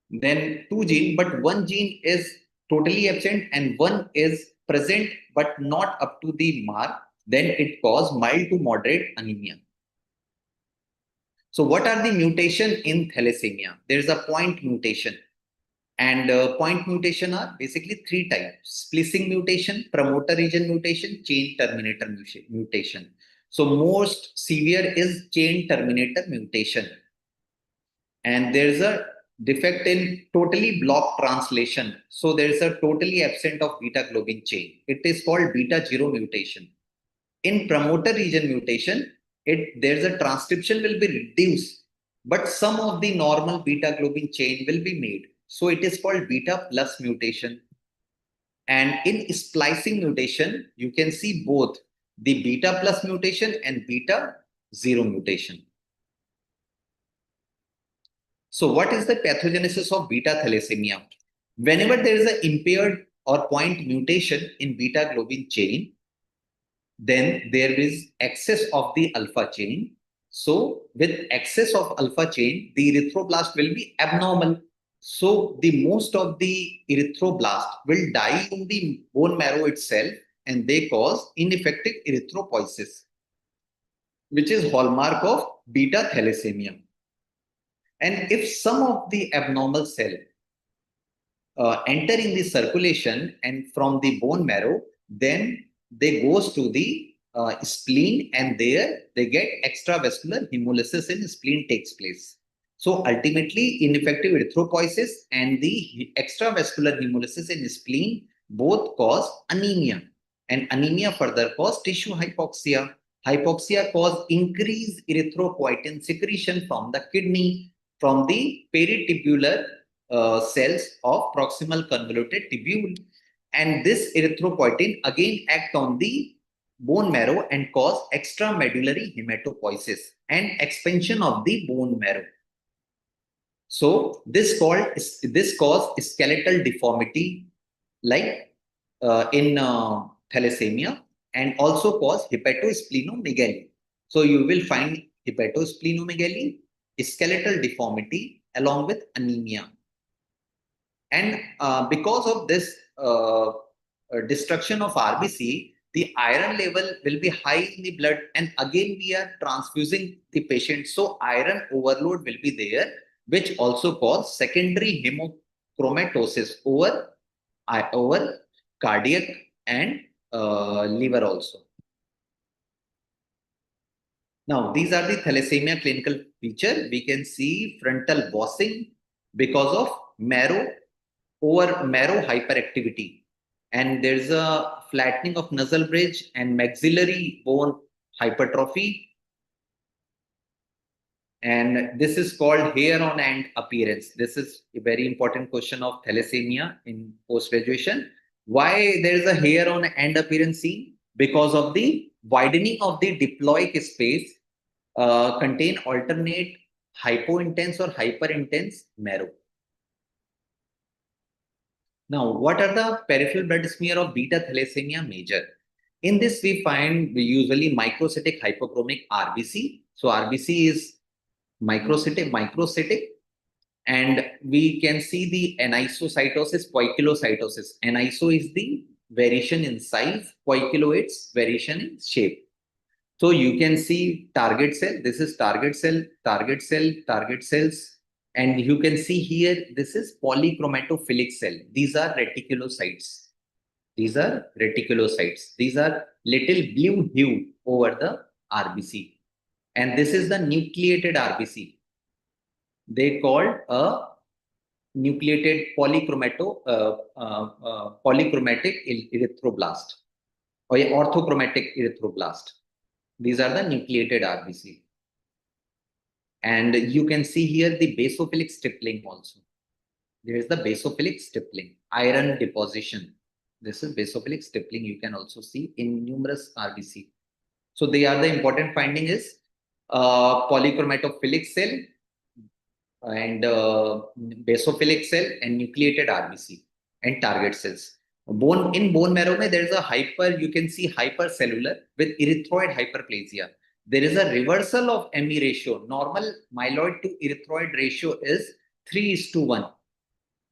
then 2 gene, but 1 gene is totally absent and 1 is present but not up to the mark, then it causes mild to moderate anemia. So what are the mutation in thalassemia? There is a point mutation. And point mutation are basically 3 types: splicing mutation, promoter region mutation, chain terminator mutation. So most severe is chain terminator mutation. And there's a defect in totally blocked translation. So there's a totally absent of beta globin chain. It is called beta 0 mutation. In promoter region mutation, there's a transcription will be reduced, but some of the normal beta globin chain will be made. So it is called beta plus mutation. And in splicing mutation, you can see both the beta plus mutation and beta 0 mutation. So what is the pathogenesis of beta thalassemia? Whenever there is an impaired or point mutation in beta globin chain, then there is excess of the alpha chain. So with excess of alpha chain, the erythroblast will be abnormal. So the most of the erythroblast will die in the bone marrow itself, and they cause ineffective erythropoiesis, which is hallmark of beta thalassemia. And if some of the abnormal cell enter in the circulation and from the bone marrow, then they goes to the spleen, and there they get extravascular hemolysis in spleen takes place. So ultimately, ineffective erythropoiesis and the extravascular hemolysis in spleen both cause anemia, and anemia further cause tissue hypoxia. Hypoxia cause increased erythropoietin secretion from the kidney, from the peritubular cells of proximal convoluted tubule, and this erythropoietin again act on the bone marrow and cause extramedullary hematopoiesis and expansion of the bone marrow. So this cause skeletal deformity, like in thalassemia, and also cause hepatosplenomegaly. So you will find hepatosplenomegaly, skeletal deformity along with anemia. And because of this destruction of RBC, the iron level will be high in the blood, and again we are transfusing the patient. So iron overload will be there, which also cause secondary hemochromatosis over cardiac and liver also. Now, these are the thalassemia clinical feature. We can see frontal bossing because of marrow hyperactivity, and there's a flattening of nasal bridge and maxillary bone hypertrophy, and this is called hair on end appearance. This is a very important question of thalassemia in post graduation. Why there is a hair on end appearance seen? Because of the widening of the diploic space contain alternate hypointense or hyperintense marrow. Now, what are the peripheral blood smear of beta thalassemia major? In this, we find usually microcytic hypochromic RBC. So RBC is microcytic, and we can see the anisocytosis, poikilocytosis. Aniso is the variation in size, poikilo it's variation in shape. So you can see target cell. This is target cell, target cell, target cells. And you can see here, this is polychromatophilic cell. These are reticulocytes. These are reticulocytes. These are little blue hue over the RBC. And this is the nucleated RBC. They called a nucleated polychromatic erythroblast or orthochromatic erythroblast. These are the nucleated RBC. And you can see here the basophilic stippling also. There is the basophilic stippling, iron deposition. This is basophilic stippling. You can also see in numerous RBC. So they are the important finding is polychromatophilic cell and basophilic cell and nucleated RBC and target cells. In bone marrow, there is a you can see hypercellular with erythroid hyperplasia. There is a reversal of ME ratio. Normal myeloid to erythroid ratio is 3:1.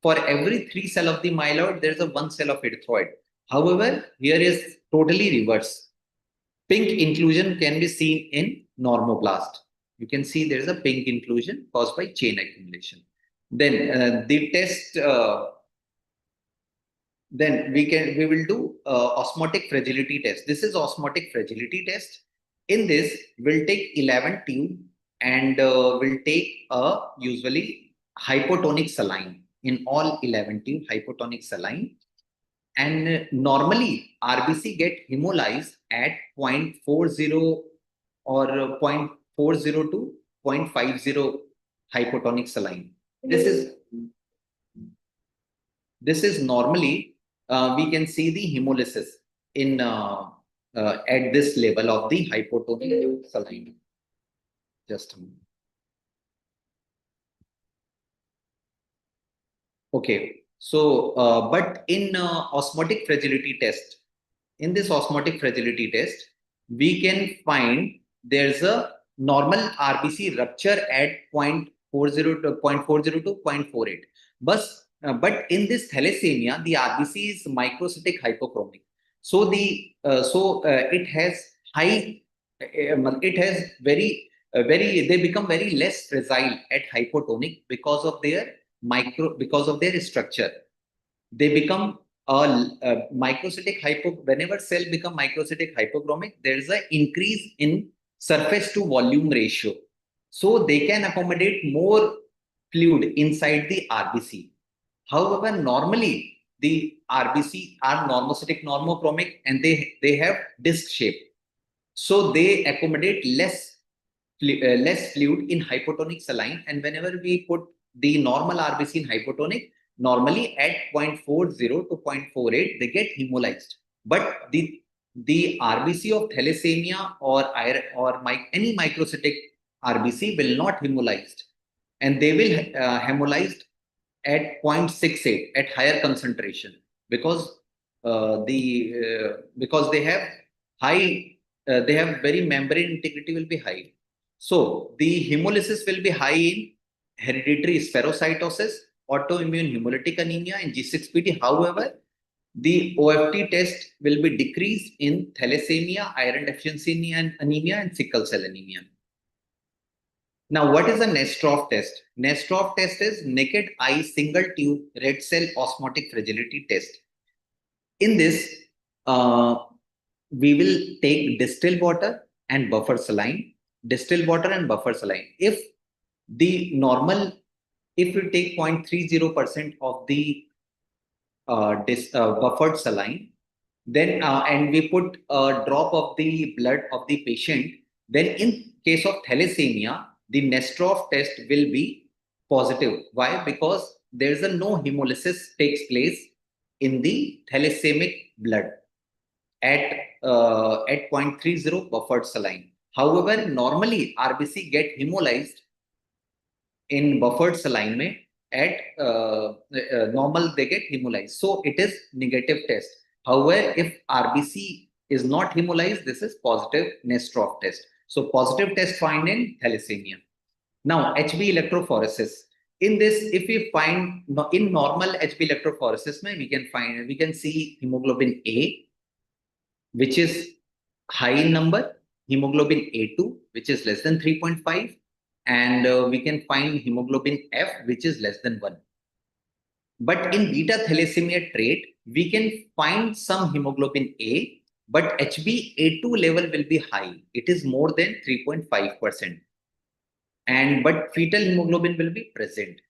For every 3 cell of the myeloid, there is a 1 cell of erythroid. However, here is totally reverse. Pink inclusion can be seen in normoblast. You can see there is a pink inclusion caused by chain accumulation. Then the test. Then we will do osmotic fragility test. This is osmotic fragility test. In this, we'll take 11 tube and we'll take usually hypotonic saline in all 11 tube hypotonic saline. And normally RBC get hemolyzed at 0.40 or 0.40 to 0.50 hypotonic saline. This is normally we can see the hemolysis in at this level of the hypotonic saline. Just a moment. Okay. So, but in osmotic fragility test, in this osmotic fragility test, we can find there's a normal RBC rupture at 0.40 to 0.40 to 0.48. But in this thalassemia, the RBC is microcytic hypochromic. So it has high, it has they become very less fragile at hypotonic because of their structure. They become microcytic whenever cell become microcytic hypochromic, there is an increase in surface to volume ratio. So they can accommodate more fluid inside the RBC. However, normally the RBC are normocytic normochromic and they have disc shape. So they accommodate less fluid in hypotonic saline, and whenever we put the normal RBC in hypotonic, normally at 0.40 to 0.48 they get hemolyzed. But the RBC of thalassemia or any microcytic RBC will not hemolyzed, and they will hemolyzed at 0.68 at higher concentration because because they have very membrane integrity will be high. So the hemolysis will be high in hereditary spherocytosis, autoimmune hemolytic anemia, and G6PD. However, the OFT test will be decreased in thalassemia, iron deficiency anemia, and sickle cell anemia. Now, what is a Nestrov test? Nestrov test is naked eye single tube red cell osmotic fragility test. In this, we will take distilled water and buffer saline. Distilled water and buffer saline. If we take 0.30% of the buffered saline, then and we put a drop of the blood of the patient, then in case of thalassemia, the Nestrov test will be positive. Why? Because there's no hemolysis takes place in the thalassemic blood at 0.30 buffered saline. However, normally RBC get hemolyzed in buffered saline में at normal they get hemolyzed. So it is negative test. However, if RBC is not hemolyzed, this is positive Nestrov test. So positive test find in thalassemia. Now HB electrophoresis. In this, if we find in normal HB electrophoresis, we can see hemoglobin A, which is high in number, hemoglobin A2, which is less than 3.5, and we can find hemoglobin F, which is less than 1. But in beta thalassemia trait, we can find some hemoglobin A, but HbA2 level will be high. It is more than 3.5%. But fetal hemoglobin will be present.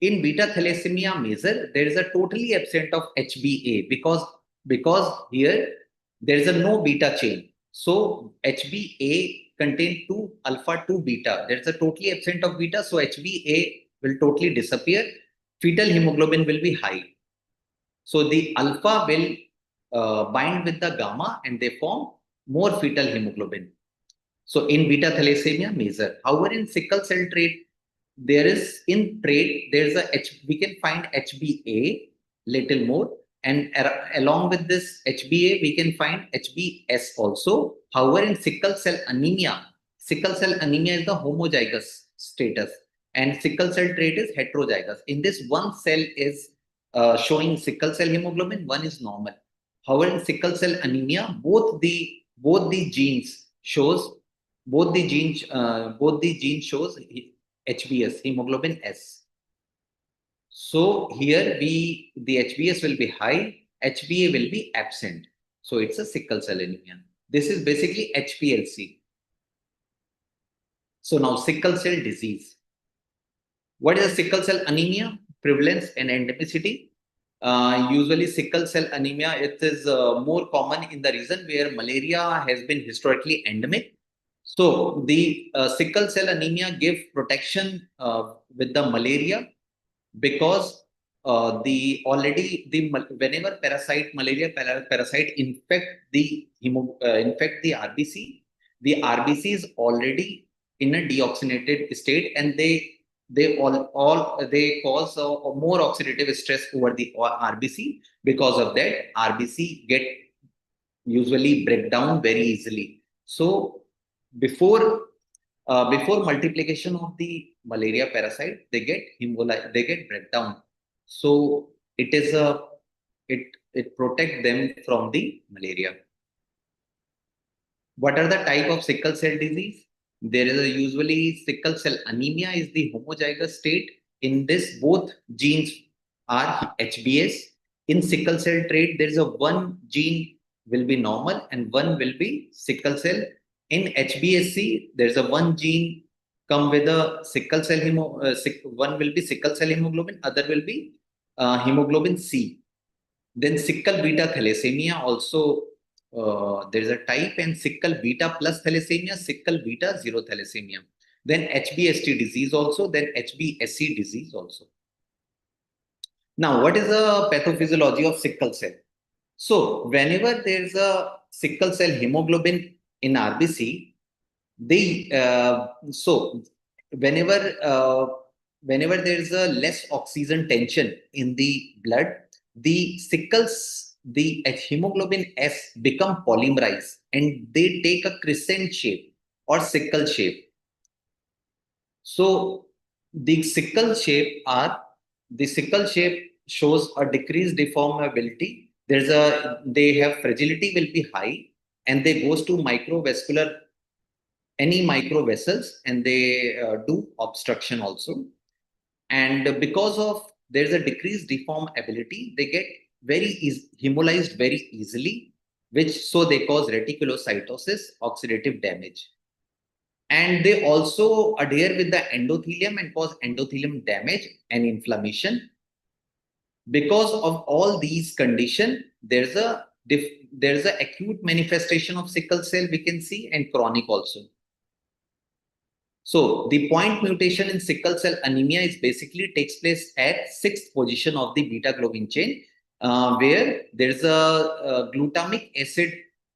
In beta thalassemia major, there is a totally absent of HbA because here there is a no beta chain. So HbA contain 2 alpha 2 beta. There is a totally absent of beta, so HbA will totally disappear. Fetal hemoglobin will be high. So the alpha will bind with the gamma and they form more fetal hemoglobin. So in beta thalassemia major. However, in sickle cell trait, we can find HbA little more, and along with this HbA we can find HbS also. However, in sickle cell anemia is the homozygous status and sickle cell trait is heterozygous. In this, one cell is showing sickle cell hemoglobin, one is normal. However, in sickle cell anemia, both the genes shows HbS, hemoglobin S. So here the HbS will be high, HbA will be absent. So it's a sickle cell anemia. This is basically HPLC. So now sickle cell disease. What is a sickle cell anemia? Prevalence and endemicity. Usually sickle cell anemia, it is more common in the region where malaria has been historically endemic. So the sickle cell anemia give protection with the malaria because whenever malaria parasite infect the RBC, the RBC is already in a deoxygenated state and they they cause more oxidative stress over the RBC. Because of that, RBC get usually break down very easily. So before before multiplication of the malaria parasite, they get breakdown. So it protect them from the malaria. What are the type of sickle cell disease? There is a usually sickle cell anemia is the homozygous state. In this, both genes are HBS. In sickle cell trait, there is a one gene will be normal and one will be sickle cell. In HBSC, there is a one gene come with a sickle cell one will be sickle cell hemoglobin, other will be hemoglobin C. Then sickle beta thalassemia also there is a type, and sickle beta plus thalassemia, sickle beta zero thalassemia. Then HBST disease also, then HBSC disease also. Now, what is the pathophysiology of sickle cell? So, whenever there is a sickle cell hemoglobin in RBC, so whenever there is a less oxygen tension in the blood, the hemoglobin S become polymerized and they take a crescent shape or sickle shape. So the sickle shape shows a decreased deformability. They have fragility will be high, and they goes to any micro vessels, and they do obstruction also. And because of there's a decreased deformability, they get hemolyzed very easily, so they cause reticulocytosis, oxidative damage. And they also adhere with the endothelium and cause endothelium damage and inflammation. Because of all these conditions, there's a acute manifestation of sickle cell we can see, and chronic also. So the point mutation in sickle cell anemia is basically takes place at 6th position of the beta globin chain, where there's a glutamic acid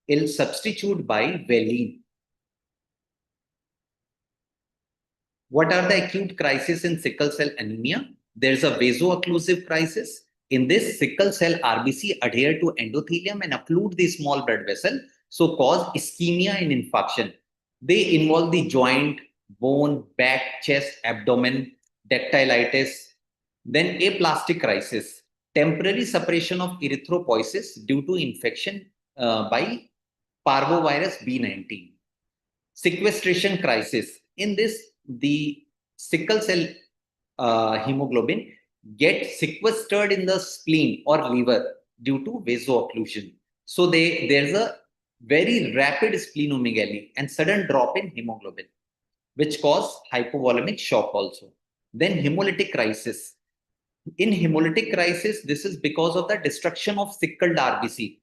ill substitute by valine. What are the acute crises in sickle cell anemia? There's a vaso-occlusive crisis. In this, sickle cell RBC adhere to endothelium and occlude the small blood vessel, so cause ischemia and infarction. They involve the joint, bone, back, chest, abdomen, dactylitis. Then aplastic crisis, temporary suppression of erythropoiesis due to infection by parvovirus B19. Sequestration crisis. In this, the sickle cell hemoglobin get sequestered in the spleen or liver due to vaso-occlusion. So there's a very rapid splenomegaly and sudden drop in hemoglobin, which cause hypovolemic shock also. Then hemolytic crisis. In hemolytic crisis, this is because of the destruction of sickled RBC,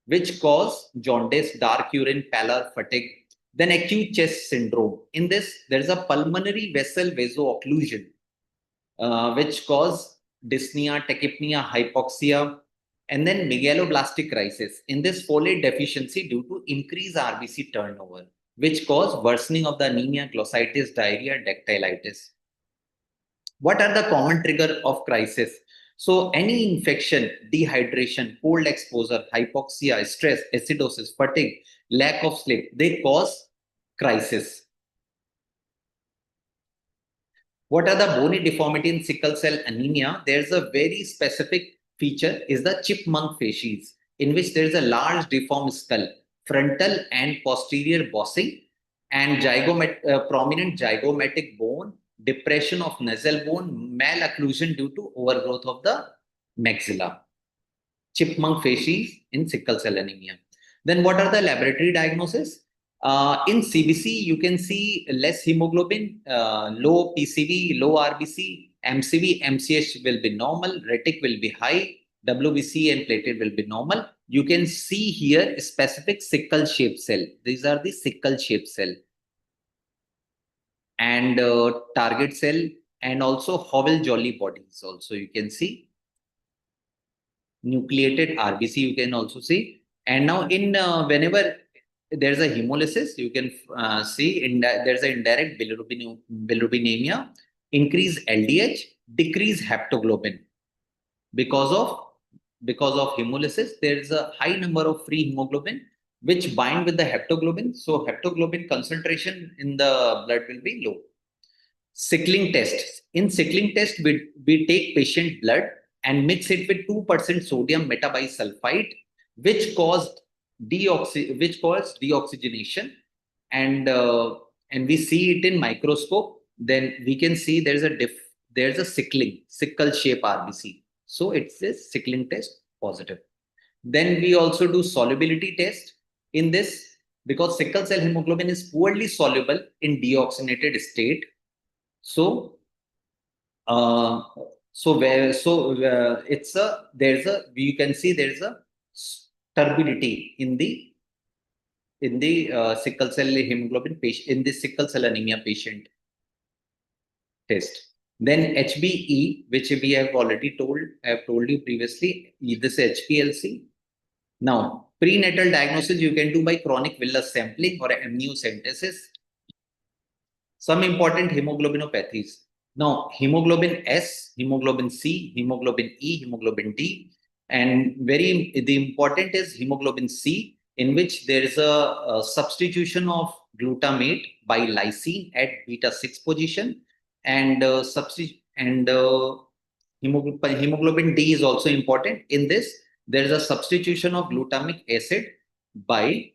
which cause jaundice, dark urine, pallor, fatigue. Then acute chest syndrome. In this, there is a pulmonary vessel vaso-occlusion, which cause dyspnea, tachypnea, hypoxia. And then megaloblastic crisis. In this, folate deficiency due to increased RBC turnover, which cause worsening of the anemia, glossitis, diarrhea, dactylitis. What are the common trigger of crisis? So any infection, dehydration, cold exposure, hypoxia, stress, acidosis, fatigue, lack of sleep, they cause crisis. What are the bony deformity in sickle cell anemia? There's a very specific feature is the chipmunk facies, in which there is a large deformed skull, frontal and posterior bossing, and prominent zygomatic bone, depression of nasal bone, malocclusion due to overgrowth of the maxilla. Chipmunk facies in sickle cell anemia. Then what are the laboratory diagnoses? In CBC, you can see less hemoglobin, low PCV, low RBC, MCV, MCH will be normal, retic will be high, WBC and platelet will be normal. You can see here specific sickle shaped cell. These are the sickle shaped cell. And target cell, and also Howell-Jolly bodies also you can see. Nucleated RBC you can also see. And now in whenever there's a hemolysis, you can see there's an indirect bilirubinemia. increase LDH, decrease haptoglobin. Because of hemolysis, there is a high number of free hemoglobin which bind with the haptoglobin. So haptoglobin concentration in the blood will be low. Sickling tests. In sickling test, we take patient blood and mix it with 2% sodium metabisulfite, which caused deoxygenation, and we see it in microscope. Then we can see there's a sickle shape RBC. So it's a sickling test positive. Then we also do solubility test in this, because sickle cell hemoglobin is poorly soluble in deoxygenated state. So you can see there's a turbidity in the sickle cell hemoglobin patient, in the sickle cell anemia patient test. Then HBE, which I have told you previously, this HPLC. Now, prenatal diagnosis you can do by chronic villus sampling or amniocentesis. Some important hemoglobinopathies. Now, hemoglobin S, hemoglobin C, hemoglobin E, hemoglobin D, and the important is hemoglobin C, in which there is a substitution of glutamate by lysine at beta 6 position, and hemoglobin D is also important. In this, there is a substitution of glutamic acid by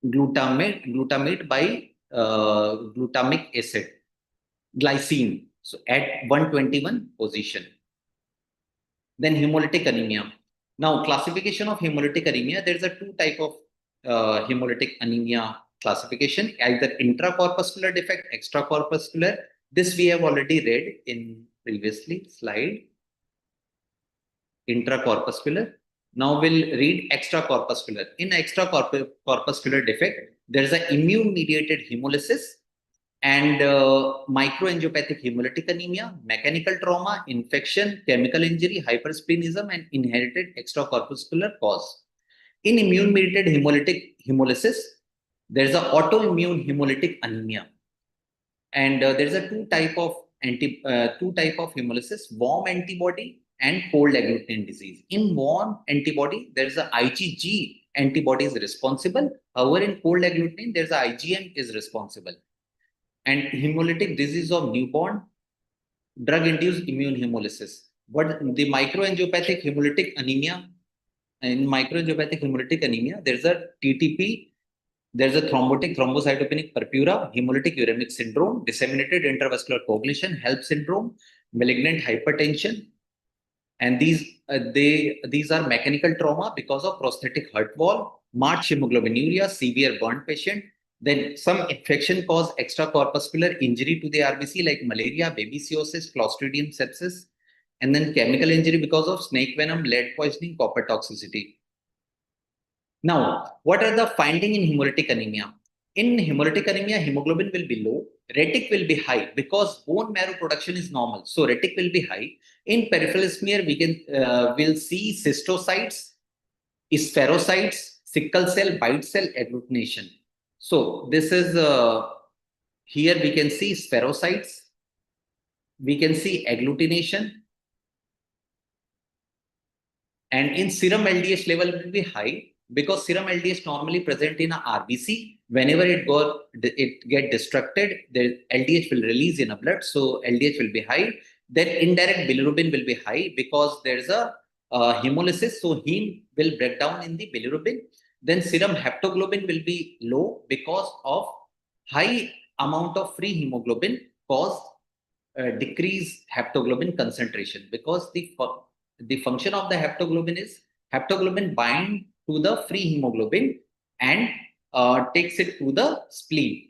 glutamate by glutamic acid, glycine, so at 121 position. Then hemolytic anemia. Now, classification of hemolytic anemia, there is a two type of hemolytic anemia classification, either intracorpuscular defect, extracorpuscular. This we have already read in previously slide. Intracorpuscular. Now we'll read extracorpuscular. In extracorpuscular defect, there is an immune-mediated hemolysis and microangiopathic hemolytic anemia, mechanical trauma, infection, chemical injury, hypersplenism, and inherited extracorpuscular cause. In immune-mediated hemolysis, there is an autoimmune hemolytic anemia, and there is a two type of hemolysis: warm antibody and cold agglutinin disease. In warm antibody, there is a IgG antibody is responsible. However, in cold agglutinin, there is a IgM is responsible. And hemolytic disease of newborn, drug-induced immune hemolysis. But the microangiopathic hemolytic anemia, in microangiopathic hemolytic anemia, there is a TTP, there is a thrombocytopenic purpura, hemolytic uremic syndrome, disseminated intravascular coagulation, HELP syndrome, malignant hypertension. And these are mechanical trauma because of prosthetic heart valve, March hemoglobinuria, severe burn patient. Then some infection cause extracorpuscular injury to the RBC like malaria, babesiosis, Clostridium sepsis, and then chemical injury because of snake venom, lead poisoning, copper toxicity. Now, what are the findings in hemolytic anemia? In hemolytic anemia, hemoglobin will be low, retic will be high because bone marrow production is normal. So retic will be high. In peripheral smear, we'll see cystocytes, spherocytes, sickle cell, bite cell agglutination. So this is here we can see spherocytes, we can see agglutination, and in serum LDH level will be high because serum LDH normally present in a RBC. Whenever it get destructed, the LDH will release in a blood, so LDH will be high. Then indirect bilirubin will be high because there is a hemolysis, so heme will break down in the bilirubin. Then serum haptoglobin will be low because of high amount of free hemoglobin caused decreased haptoglobin concentration, because the function of the haptoglobin is haptoglobin bind to the free hemoglobin and takes it to the spleen.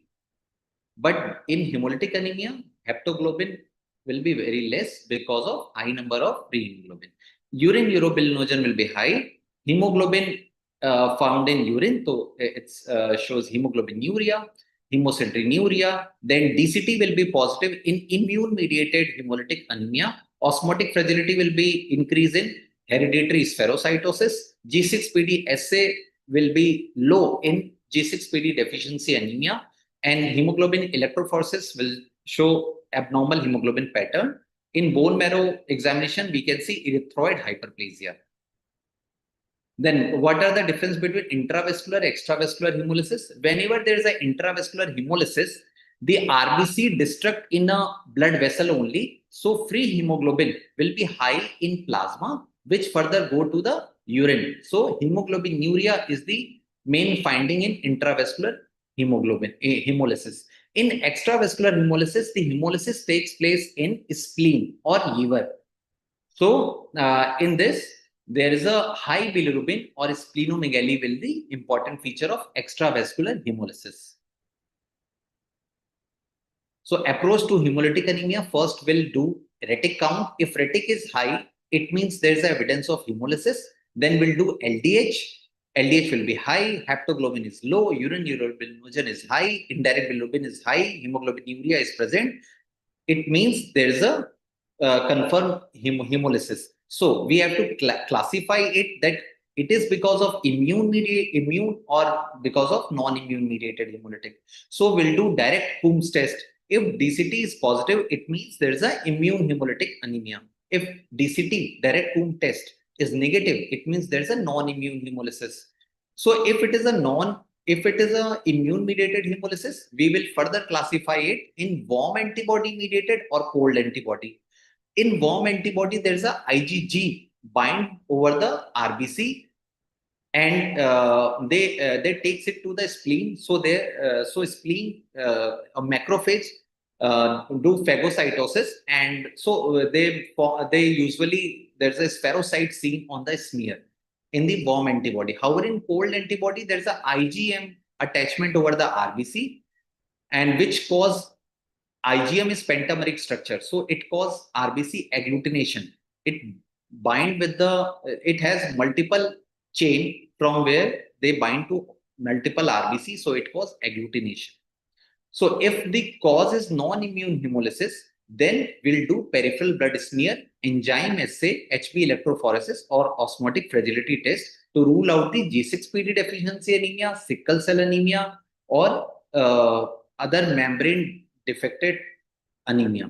But in hemolytic anemia, haptoglobin will be very less because of high number of free hemoglobin. Urine urobilinogen will be high. Hemoglobin found in urine, so it shows hemoglobinuria, hemocitrinuria. Then DCT will be positive in immune-mediated hemolytic anemia. Osmotic fragility will be increase in hereditary spherocytosis. G6PD assay will be low in G6PD deficiency anemia, and hemoglobin electrophoresis will show abnormal hemoglobin pattern. In bone marrow examination, we can see erythroid hyperplasia. Then what are the difference between intravascular, extravascular hemolysis? Whenever there is an intravascular hemolysis, the RBC destruct in a blood vessel only. So free hemoglobin will be high in plasma, which further go to the urine. So hemoglobinuria is the main finding in intravascular hemoglobin hemolysis. In extravascular hemolysis, the hemolysis takes place in spleen or liver. So in this, there is a high bilirubin or splenomegaly will be the important feature of extravascular hemolysis. So approach to hemolytic anemia, first will do retic count. If retic is high, it means there is evidence of hemolysis. Then we'll do LDH. LDH will be high, haptoglobin is low, urine urobilinogen is high, indirect bilirubin is high, hemoglobinuria is present. It means there is a confirmed hemolysis. So we have to classify it that it is because of immune or because of non-immune mediated hemolytic. So we'll do direct Coombs test. If DCT is positive, it means there is an immune hemolytic anemia. If DCT, direct Coombs test, is negative, it means there is a non-immune hemolysis. So if it is a immune mediated hemolysis, we will further classify it in warm antibody mediated or cold antibody. In warm antibody, there is a IgG bind over the RBC, and they takes it to the spleen. So spleen a macrophage do phagocytosis, and so they usually there's a spherocyte seen on the smear in the warm antibody. However, in cold antibody, there's a IgM attachment over the RBC, and which cause IgM is pentameric structure, so it cause RBC agglutination. It has multiple chain from where they bind to multiple RBC, so it cause agglutination. So if the cause is non-immune hemolysis, then we'll do peripheral blood smear, enzyme assay, HB electrophoresis, or osmotic fragility test to rule out the G6PD deficiency anemia, sickle cell anemia, or other membrane defected anemia.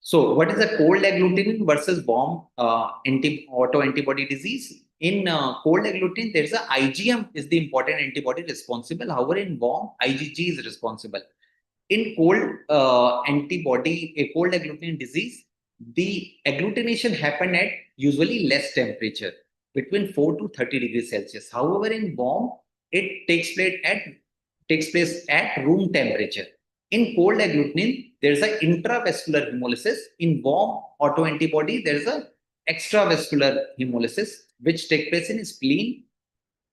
So what is a cold agglutinin versus warm autoantibody disease? In cold agglutinin, there is a IgM is the important antibody responsible. However, in warm, IgG is responsible. In cold cold agglutinin disease, the agglutination happen at usually less temperature, between 4 to 30 degrees Celsius. However, in warm, it takes place at room temperature. In cold agglutinin, there is an intravascular hemolysis. In warm autoantibody, there is a extravascular hemolysis, which takes place in spleen.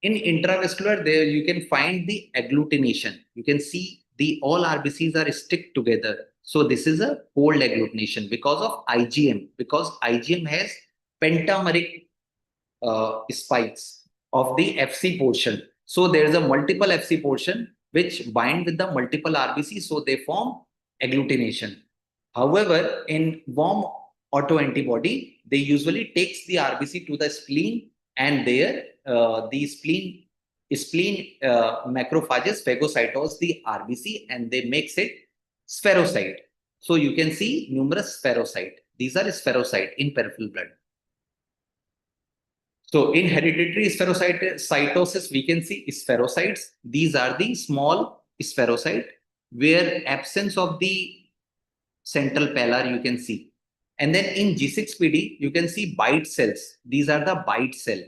In intravascular, there you can find the agglutination. You can see all RBCs are stick together. So this is a cold agglutination because of IgM, because IgM has pentameric spikes of the FC portion. So there is a multiple FC portion which bind with the multiple RBC, so they form agglutination. However, in warm autoantibody, they usually takes the RBC to the spleen, and there the spleen macrophages phagocytose the RBC, and they makes it spherocyte. So you can see numerous spherocyte. These are spherocyte in peripheral blood. So in hereditary spherocytosis, we can see spherocytes. These are the small spherocyte where absence of the central pallor you can see. And then in G6PD, you can see bite cells. These are the bite cell.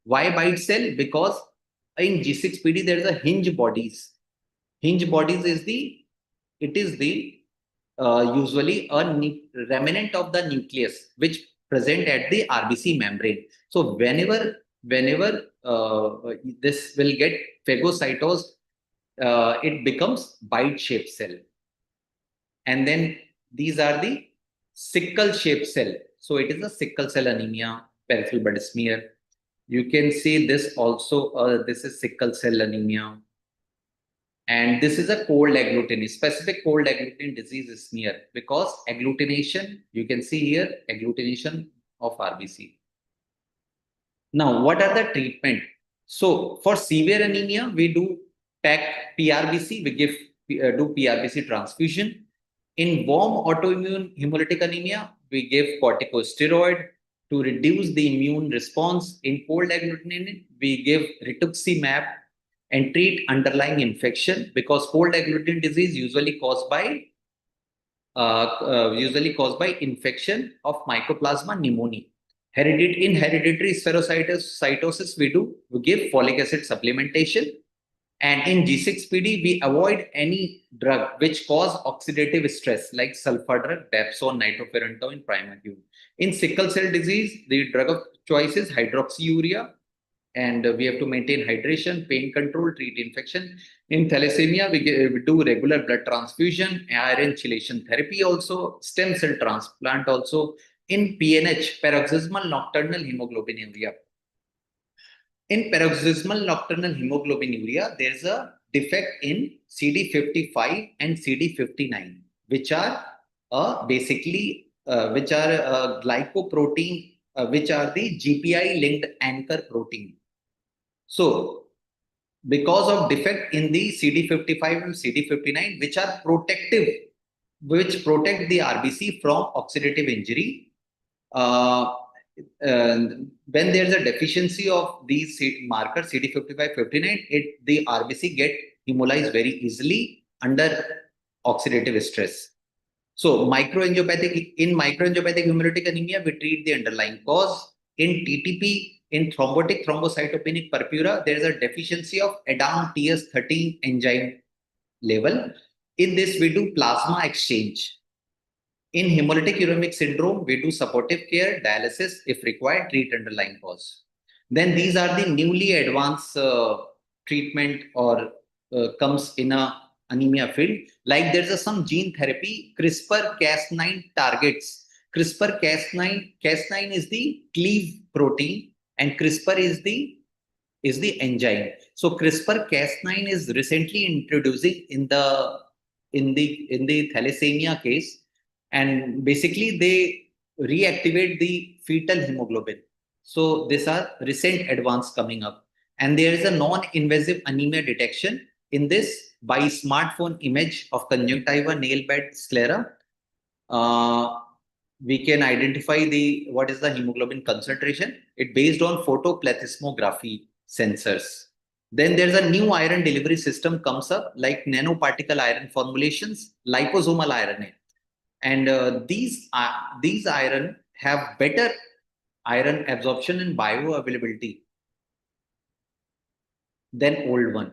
Why bite cell? Because in G6PD, there is a hinge bodies. Hinge bodies is usually a remnant of the nucleus, which present at the RBC membrane. So whenever this will get phagocytosed, it becomes bite-shaped cell. And then these are the sickle-shaped cell. So it is a sickle cell anemia, peripheral blood smear. You can see this also. This is sickle cell anemia. And this is a cold agglutinin, specific cold agglutinin disease smear, because agglutination, you can see here, agglutination of RBC. Now, what are the treatment? So for severe anemia, we do PAC PRBC, we do PRBC transfusion. In warm autoimmune hemolytic anemia, we give corticosteroid to reduce the immune response. In cold agglutinin, we give rituximab and treat underlying infection, because cold agglutinin disease usually caused by infection of Mycoplasma pneumoniae. In hereditary spherocytosis, we give folic acid supplementation. And in G6PD, we avoid any drug which cause oxidative stress like sulfur drug, dapsone, nitrofurantoin, primatene. In sickle cell disease, the drug of choice is hydroxyurea, and we have to maintain hydration, pain control, treat infection. In thalassemia, we do regular blood transfusion, iron chelation therapy also, stem cell transplant also. In PNH, paroxysmal nocturnal hemoglobinuria. In paroxysmal nocturnal hemoglobinuria, there is a defect in CD55 and CD59, which are glycoprotein, which are the GPI linked anchor protein. So, because of defect in the CD55 and CD59, which are protective, which protect the RBC from oxidative injury, uh, when there's a deficiency of these markers CD55, 59, the RBC get hemolyzed very easily under oxidative stress. So microangiopathic hemolytic anemia, we treat the underlying cause. In TTP, in thrombotic thrombocytopenic purpura, there is a deficiency of ADAM TS13 enzyme level. In this, we do plasma exchange. In hemolytic uremic syndrome, we do supportive care, dialysis, if required, treat underlying cause. Then these are the newly advanced treatment or comes in a anemia field. Like there's some gene therapy, CRISPR-Cas9 targets. CRISPR-Cas9 is the cleave protein, and CRISPR is the enzyme. So CRISPR-Cas9 is recently introducing in the thalassemia case, and basically they reactivate the fetal hemoglobin. So these are recent advance coming up, and there is a non-invasive anemia detection in this by smartphone image of conjunctiva nail bed sclera. We can identify what is the hemoglobin concentration. It based on photoplethysmography sensors. Then there's a new iron delivery system comes up, like nanoparticle iron formulations, liposomal RNA, and these iron have better iron absorption and bioavailability than old one.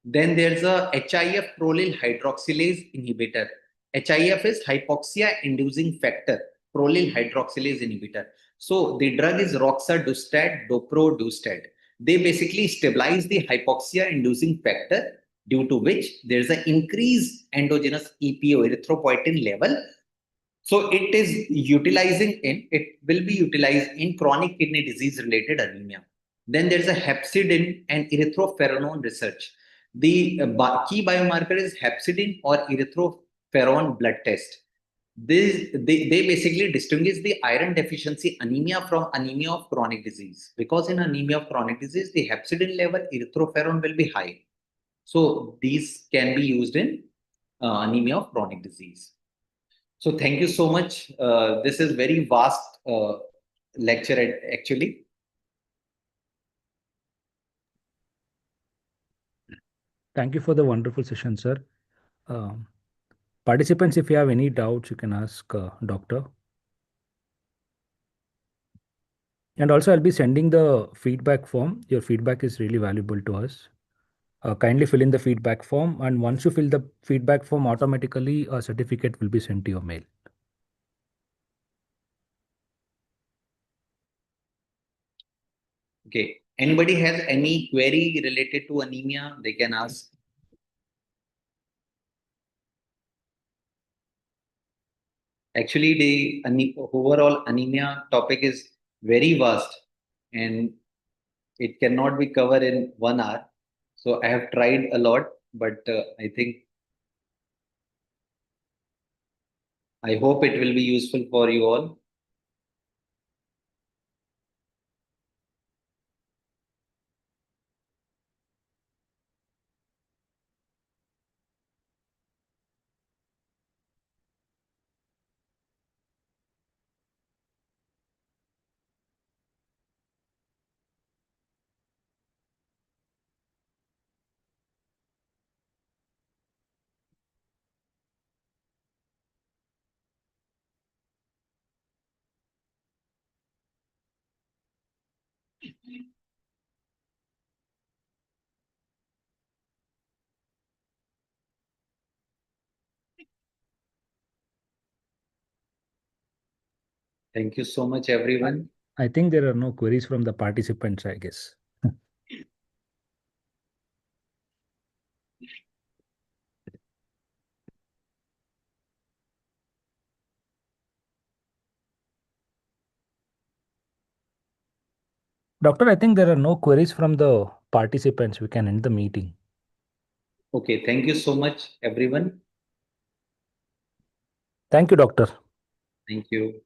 Then there's a HIF prolyl hydroxylase inhibitor. HIF is hypoxia-inducing factor, prolyl hydroxylase inhibitor. So the drug is roxadustat, doprodustat. They basically stabilize the hypoxia-inducing factor, due to which there's an increased endogenous EPO, erythropoietin level. So it will be utilized in chronic kidney disease related anemia. Then there's a hepcidin and erythroferrone research. The key biomarker is hepcidin or erythroferrone blood test. They basically distinguish the iron deficiency anemia from anemia of chronic disease, because in anemia of chronic disease, the hepcidin level, erythroferrone will be high. So these can be used in anemia of chronic disease. So thank you so much. This is very vast lecture actually.
Thank you for the wonderful session, sir. Participants, if you have any doubts, you can ask doctor. And also, I'll be sending the feedback form. Your feedback is really valuable to us. Kindly fill in the feedback form, and once you fill the feedback form, automatically a certificate will be sent to your mail.
Okay. Anybody has any query related to anemia, they can ask. Actually, the overall anemia topic is very vast, and it cannot be covered in 1 hour. So I have tried a lot, but I hope it will be useful for you all. Thank you so much, everyone.
I think there are no queries from the participants, I guess. Doctor, I think there are no queries from the participants. We can end the meeting.
Okay, thank you so much, everyone.
Thank you, doctor.
Thank you.